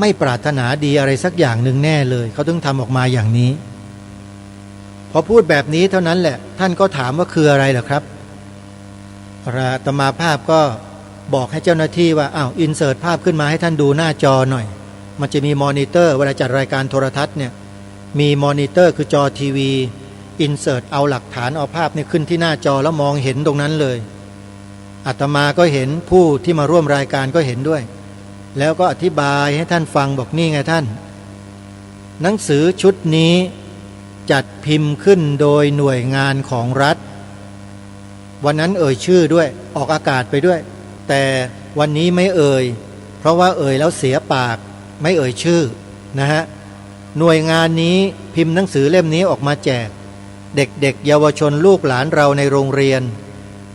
ไม่ปรารถนาดีอะไรสักอย่างหนึ่งแน่เลยเขาต้องทำออกมาอย่างนี้พอพูดแบบนี้เท่านั้นแหละท่านก็ถามว่าคืออะไรเหรอครับอาตมาภาพก็บอกให้เจ้าหน้าที่ว่าอินเสิร์ตภาพขึ้นมาให้ท่านดูหน้าจอหน่อยมันจะมีมอนิเตอร์เวลาจัดรายการโทรทัศน์เนี่ยมีมอนิเตอร์คือจอทีวีอินเสิร์ตเอาหลักฐานเอาภาพนี่ขึ้นที่หน้าจอแล้วมองเห็นตรงนั้นเลยอาตมาก็เห็นผู้ที่มาร่วมรายการก็เห็นด้วยแล้วก็อธิบายให้ท่านฟังบอกนี่ไงท่านหนังสือชุดนี้จัดพิมพ์ขึ้นโดยหน่วยงานของรัฐวันนั้นเอ่ยชื่อด้วยออกอากาศไปด้วยแต่วันนี้ไม่เอ่ยเพราะว่าเอ่ยแล้วเสียปากไม่เอ่ยชื่อนะฮะหน่วยงานนี้พิมพ์หนังสือเล่มนี้ออกมาแจกเด็กๆเยาวชนลูกหลานเราในโรงเรียน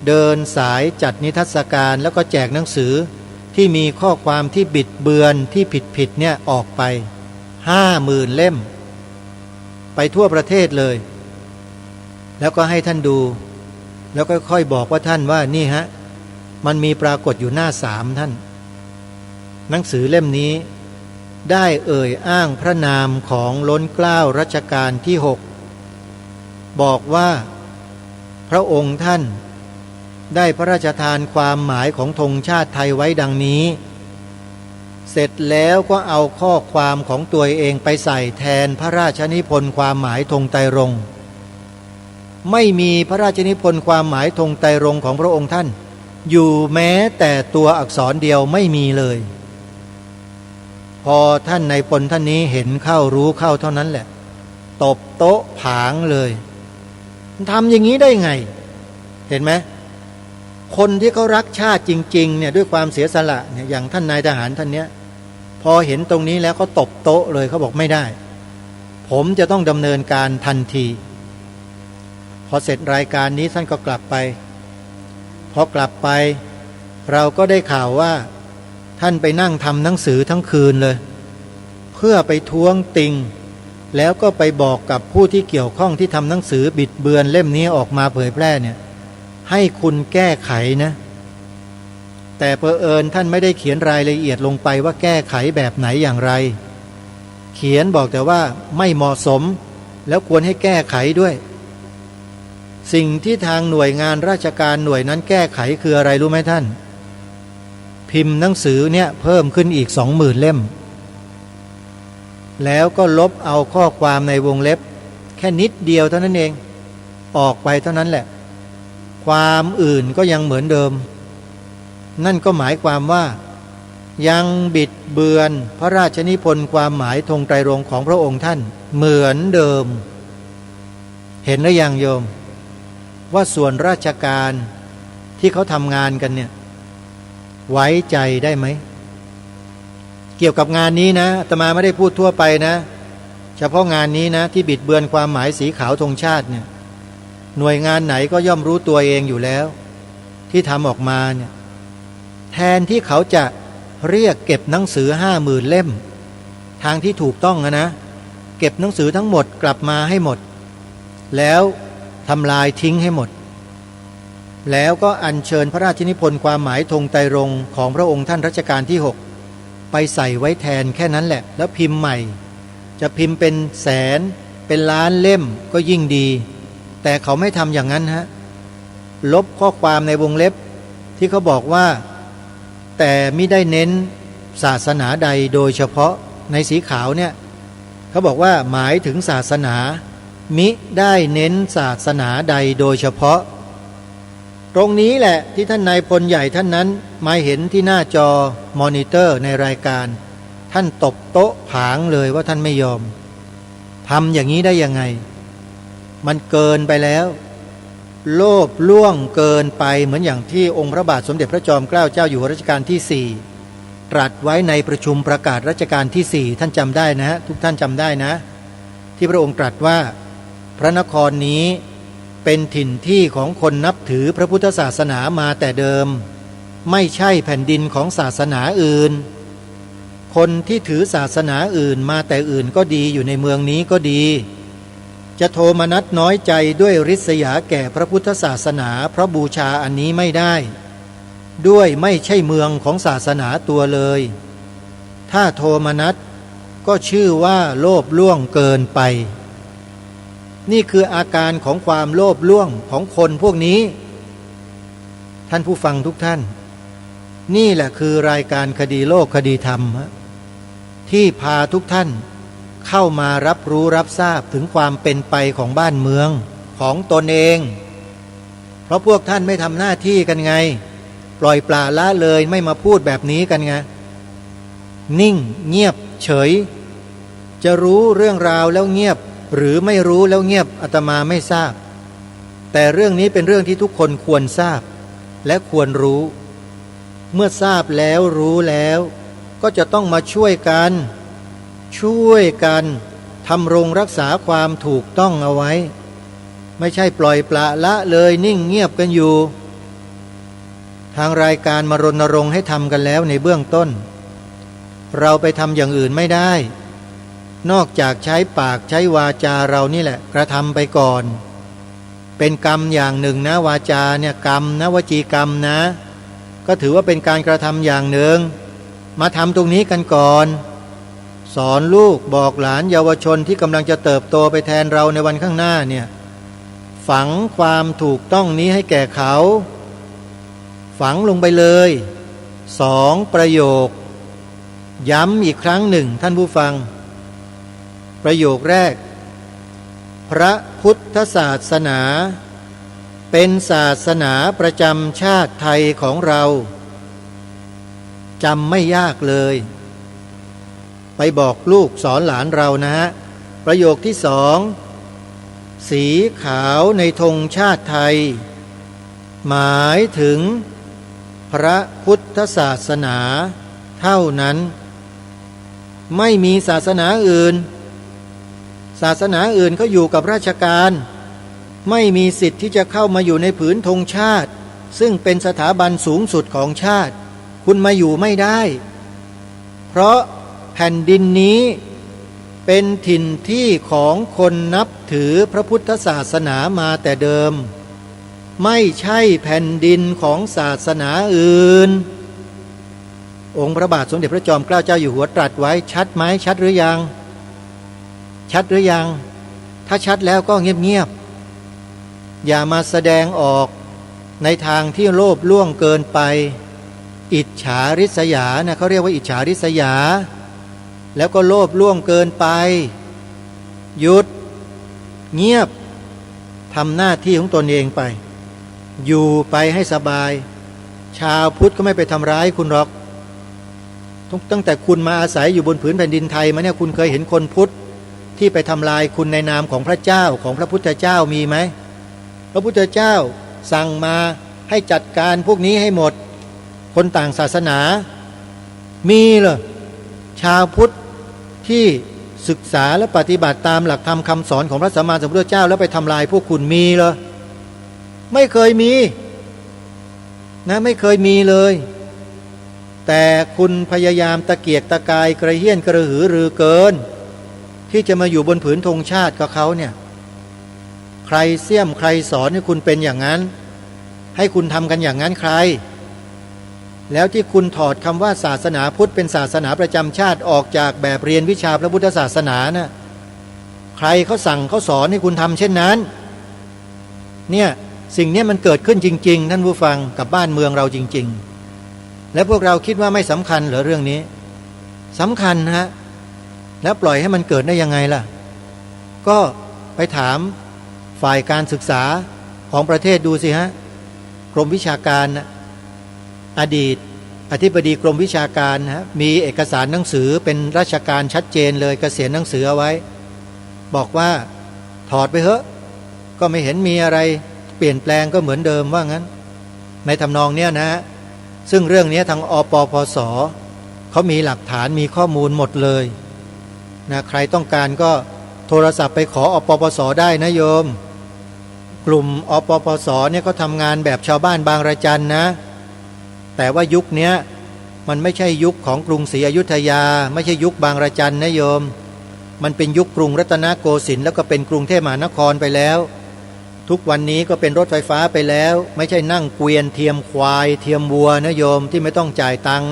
เดินสายจัดนิทรรศการแล้วก็แจกหนังสือที่มีข้อความที่บิดเบือนที่ผิดเนี่ยออกไป50,000 เล่มไปทั่วประเทศเลยแล้วก็ให้ท่านดูแล้วก็ค่อยบอกว่าท่านว่านี่ฮะมันมีปรากฏอยู่หน้า3ท่านหนังสือเล่มนี้ได้เอ่ยอ้างพระนามของล้นเกล้ารัชกาลที่6บอกว่าพระองค์ท่านได้พระราชทานความหมายของธงชาติไทยไว้ดังนี้เสร็จแล้วก็เอาข้อความของตัวเองไปใส่แทนพระราชนิพนธ์ความหมายธงไตรรงค์ไม่มีพระราชนิพนธ์ความหมายธงไตรรงค์ของพระองค์ท่านอยู่แม้แต่ตัวอักษรเดียวไม่มีเลยพอท่านนายพลท่านนี้เห็นเข้ารู้เข้าเท่านั้นแหละตบโต๊ะผางเลยทำอย่างนี้ได้ไงเห็นไหมคนที่เขารักชาติจริงๆเนี่ยด้วยความเสียสละเนี่ยอย่างท่านนายทหารท่านเนี้ยพอเห็นตรงนี้แล้วเขาตบโต๊ะเลยเขาบอกไม่ได้ผมจะต้องดำเนินการทันทีพอเสร็จรายการนี้ท่านก็กลับไปพอกลับไปเราก็ได้ข่าวว่าท่านไปนั่งทำหนังสือทั้งคืนเลยเพื่อไปท้วงติงแล้วก็ไปบอกกับผู้ที่เกี่ยวข้องที่ทำหนังสือบิดเบือนเล่มนี้ออกมาเผยแพร่เนี่ยให้คุณแก้ไขนะแต่เผอิญท่านไม่ได้เขียนรายละเอียดลงไปว่าแก้ไขแบบไหนอย่างไรเขียนบอกแต่ว่าไม่เหมาะสมแล้วควรให้แก้ไขด้วยสิ่งที่ทางหน่วยงานราชการหน่วยนั้นแก้ไขคืออะไรรู้ไหมท่านพิมพ์หนังสือเนี่ยเพิ่มขึ้นอีก 20,000 เล่มแล้วก็ลบเอาข้อความในวงเล็บแค่นิดเดียวเท่านั้นเองออกไปเท่านั้นแหละความอื่นก็ยังเหมือนเดิมนั่นก็หมายความว่ายังบิดเบือนพระราชนิพนธ์ความหมายธงไตรรงค์ของพระองค์ท่านเหมือนเดิมเห็นหรือยังโยมว่าส่วนราชการที่เขาทำงานกันเนี่ยไว้ใจได้ไหมเกี่ยวกับงานนี้นะอาตมาไม่ได้พูดทั่วไปนะเฉพาะงานนี้นะที่บิดเบือนความหมายสีขาวธงชาติเนี่ยหน่วยงานไหนก็ย่อมรู้ตัวเองอยู่แล้วที่ทำออกมาเนี่ยแทนที่เขาจะเรียกเก็บหนังสือ50,000 เล่มทางที่ถูกต้องนะเก็บหนังสือทั้งหมดกลับมาให้หมดแล้วทำลายทิ้งให้หมดแล้วก็อัญเชิญพระราชนิพนธ์ความหมายธงไตรรงค์ของพระองค์ท่านรัชกาลที่6ไปใส่ไว้แทนแค่นั้นแหละแล้วพิมพ์ใหม่จะพิมพ์เป็นแสนเป็นล้านเล่มก็ยิ่งดีแต่เขาไม่ทำอย่างนั้นฮะลบข้อความในวงเล็บที่เขาบอกว่า แต่ไม่ได้เน้นศาสนาใดโดยเฉพาะในสีขาวเนี่ยเขาบอกว่าหมายถึงศาสนามิได้เน้นศาสนาใดโดยเฉพาะตรงนี้แหละที่ท่านนายพลใหญ่ท่านนั้นมาเห็นที่หน้าจอมอนิเตอร์ในรายการท่านตบโต๊ะผางเลยว่าท่านไม่ยอมทำอย่างนี้ได้ยังไงมันเกินไปแล้วโลภล่วงเกินไปเหมือนอย่างที่องค์พระบาทสมเด็จพระจอมเกล้าเจ้าอยู่หัวรัชกาลที่4ตรัสไว้ในประชุมประกาศรัชกาลที่4ท่านจำได้นะฮะทุกท่านจำได้นะที่พระองค์ตรัสว่าพระนครนี้เป็นถิ่นที่ของคนนับถือพระพุทธศาสนามาแต่เดิมไม่ใช่แผ่นดินของศาสนาอื่นคนที่ถือศาสนาอื่นมาแต่อื่นก็ดีอยู่ในเมืองนี้ก็ดีจะโทมนัสน้อยใจด้วยริษยาแก่พระพุทธศาสนาเพราะบูชาอันนี้ไม่ได้ด้วยไม่ใช่เมืองของศาสนาตัวเลยถ้าโทมนัสก็ชื่อว่าโลภล่วงเกินไปนี่คืออาการของความโลภล่วงของคนพวกนี้ท่านผู้ฟังทุกท่านนี่แหละคือรายการคดีโลกคดีธรรมที่พาทุกท่านเข้ามารับรู้รับทราบถึงความเป็นไปของบ้านเมืองของตนเองเพราะพวกท่านไม่ทำหน้าที่กันไงปล่อยปละละเลยไม่มาพูดแบบนี้กันไงนิ่งเงียบเฉยจะรู้เรื่องราวแล้วเงียบหรือไม่รู้แล้วเงียบอาตมาไม่ทราบแต่เรื่องนี้เป็นเรื่องที่ทุกคนควรทราบและควรรู้เมื่อทราบแล้วรู้แล้วก็จะต้องมาช่วยกันทำรงรักษาความถูกต้องเอาไว้ไม่ใช่ปล่อยปละละเลยนิ่งเงียบกันอยู่ทางรายการมารณรงค์ให้ทำกันแล้วในเบื้องต้นเราไปทำอย่างอื่นไม่ได้นอกจากใช้ปากใช้วาจาเรานี่แหละกระทำไปก่อนเป็นกรรมอย่างหนึ่งนะวาจาเนี่ยกรรมนะวจีกรรมนะก็ถือว่าเป็นการกระทำอย่างหนึ่งมาทำตรงนี้กันก่อนสอนลูกบอกหลานเยาวชนที่กำลังจะเติบโตไปแทนเราในวันข้างหน้าเนี่ยฝังความถูกต้องนี้ให้แก่เขาฝังลงไปเลย2 ประโยคย้ำอีกครั้งหนึ่งท่านผู้ฟังประโยคแรกพระพุทธศาสนาเป็นศาสนาประจำชาติไทยของเราจำไม่ยากเลยไปบอกลูกสอนหลานเรานะฮะประโยคที่2สีขาวในธงชาติไทยหมายถึงพระพุทธศาสนาเท่านั้นไม่มีศาสนาอื่นศาสนาอื่นเขาอยู่กับราชการไม่มีสิทธิ์ที่จะเข้ามาอยู่ในผืนธงชาติซึ่งเป็นสถาบันสูงสุดของชาติคุณมาอยู่ไม่ได้เพราะแผ่นดินนี้เป็นถิ่นที่ของคนนับถือพระพุทธศาสนามาแต่เดิมไม่ใช่แผ่นดินของศาสนาอื่นองค์พระบาทสมเด็จพระจอมเกล้าเจ้าอยู่หัวตรัสไว้ชัดไหมชัดหรือยังถ้าชัดแล้วก็เงียบๆอย่ามาแสดงออกในทางที่โลภล่วงเกินไปอิจฉาริษยานะเขาเรียกว่าอิจฉาริษยาแล้วก็โลภล่วงเกินไปหยุดเงียบทำหน้าที่ของตนเองไปอยู่ไปให้สบายชาวพุทธก็ไม่ไปทำร้ายคุณหรอกตั้งแต่คุณมาอาศัยอยู่บนผืนแผ่นดินไทยมาเนี่ยคุณเคยเห็นคนพุทธที่ไปทำลายคุณในนามของพระเจ้าของพระพุทธเจ้ามีไหมพระพุทธเจ้าสั่งมาให้จัดการพวกนี้ให้หมดคนต่างศาสนามีเหรอชาวพุทธที่ศึกษาและปฏิบัติตามหลักธรรมคำสอนของพระสัมมาสัมพุทธเจ้าแล้วไปทำลายพวกคุณมีเหรอไม่เคยมีนะไม่เคยมีเลยแต่คุณพยายามตะเกียกตะกายกระเฮี้ยนกระหือรือเกินที่จะมาอยู่บนผืนธงชาติกับเขาเนี่ยใครเสี่ยมใครสอนให้คุณเป็นอย่างนั้นให้คุณทำกันอย่างนั้นใครแล้วที่คุณถอดคำว่าศาสนาพุทธเป็นศาสนาประจำชาติออกจากแบบเรียนวิชาพระพุทธศาสนานะใครเขาสั่งเขาสอนให้คุณทำเช่นนั้นเนี่ยสิ่งนี้มันเกิดขึ้นจริงๆท่านผู้ฟังกับบ้านเมืองเราจริงๆ และพวกเราคิดว่าไม่สำคัญเหรอเรื่องนี้สำคัญฮะแล้วปล่อยให้มันเกิดได้ยังไงล่ะก็ไปถามฝ่ายการศึกษาของประเทศดูสิฮะกรมวิชาการอดีตอธิบดีกรมวิชาการมีเอกสารหนังสือเป็นราชการชัดเจนเลยเกษียณหนังสือเอาไว้บอกว่าถอดไปเถอะก็ไม่เห็นมีอะไรเปลี่ยนแปลงก็เหมือนเดิมว่างั้นในทำนองเนี้ยนะซึ่งเรื่องนี้ทางอปปสเขามีหลักฐานมีข้อมูลหมดเลยนะใครต้องการก็โทรศัพท์ไปขออปปสได้นะโยมกลุ่มอปปสเนี่ยก็ทำงานแบบชาวบ้านบางระจันนะแต่ว่ายุคนี้มันไม่ใช่ยุคของกรุงศรีอยุธยาไม่ใช่ยุคบางระจันนะโยมมันเป็นยุคกรุงรัตนโกสินทร์แล้วก็เป็นกรุงเทพมหานครไปแล้วทุกวันนี้ก็เป็นรถไฟฟ้าไปแล้วไม่ใช่นั่งเกวียนเทียมควายเทียมวัวนะโยมที่ไม่ต้องจ่ายตังค์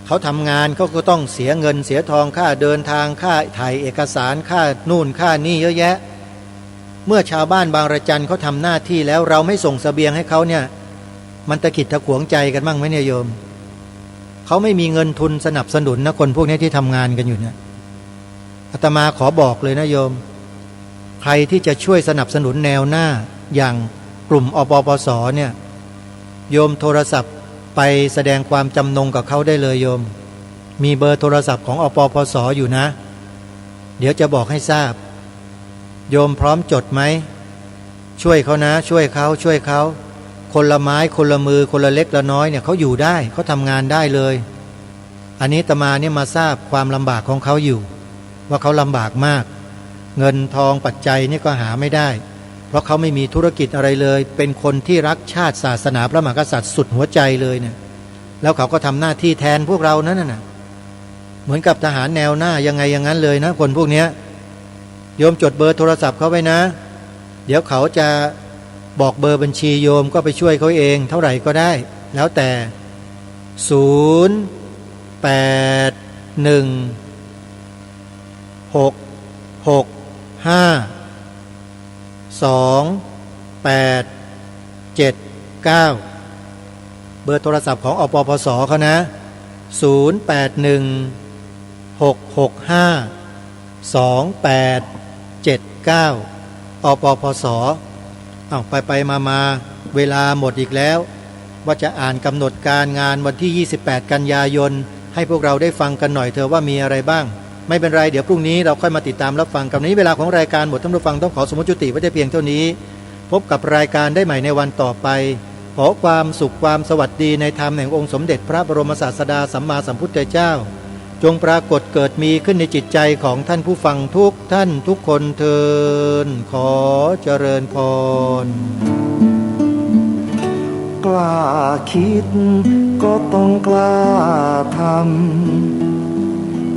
เขาทำงานเขาก็ต้องเสียเงินเสียทองค่าเดินทางค่าถ่ายเอกสารค่านู่นค่านี่เยอะแยะเมื่อชาวบ้านบางระจันเขาทำหน้าที่แล้วเราไม่ส่งเสบียงให้เขาเนี่ยมันตะขิดตะขวงใจกันบ้างไหมเนี่ยโยมเขาไม่มีเงินทุนสนับสนุนนะคนพวกนี้ที่ทำงานกันอยู่เนี่ยอาตมาขอบอกเลยนะโยมใครที่จะช่วยสนับสนุนแนวหน้าอย่างกลุ่มอปปสเนี่ยโยมโทรศัพท์ไปแสดงความจำนงกับเขาได้เลยโยมมีเบอร์โทรศัพท์ของอปปสอยู่นะเดี๋ยวจะบอกให้ทราบโยมพร้อมจดไหมช่วยเขานะช่วยเขาคนละไม้คนละมือคนละเล็กละน้อยเนี่ยเขาอยู่ได้เขาทำงานได้เลยอันนี้อาตมาเนี่ยมาทราบความลำบากของเขาอยู่ว่าเขาลำบากมากเงินทองปัจจัยนี่ก็หาไม่ได้เพราะเขาไม่มีธุรกิจอะไรเลยเป็นคนที่รักชาติศาสนาพระมหากษัตริย์สุดหัวใจเลยเนี่ยแล้วเขาก็ทำหน้าที่แทนพวกเรานั่นน่ะเหมือนกับทหารแนวหน้ายังไงอย่างนั้นเลยนะคนพวกนี้โยมจดเบอร์โทรศัพท์เขาไว้นะเดี๋ยวเขาจะบอกเบอร์บัญชีโยมก็ไปช่วยเขาเองเท่าไหร่ก็ได้แล้วแต่0816652879เบอร์โทรศัพท์ของอปปสเขานะ0816652879อปปสไปมาเวลาหมดอีกแล้วว่าจะอ่านกำหนดการงานวันที่28กันยายนให้พวกเราได้ฟังกันหน่อยเถอะว่ามีอะไรบ้างไม่เป็นไรเดี๋ยวพรุ่งนี้เราค่อยมาติดตามรับฟังกันนี้เวลาของรายการหมดท่านผู้ฟังต้องขอสมมติจุติไว้แต่เพียงเท่านี้พบกับรายการได้ใหม่ในวันต่อไปขอความสุขความสวัสดีในธรรมแห่งองค์สมเด็จพระบรมศาสดาสัมมาสัมพุทธเจ้าจงปรากฏเกิดมีขึ้นในจิตใจของท่านผู้ฟังทุกท่านทุกคนเทินขอเจริญพรกล้าคิดก็ต้องกล้าทำ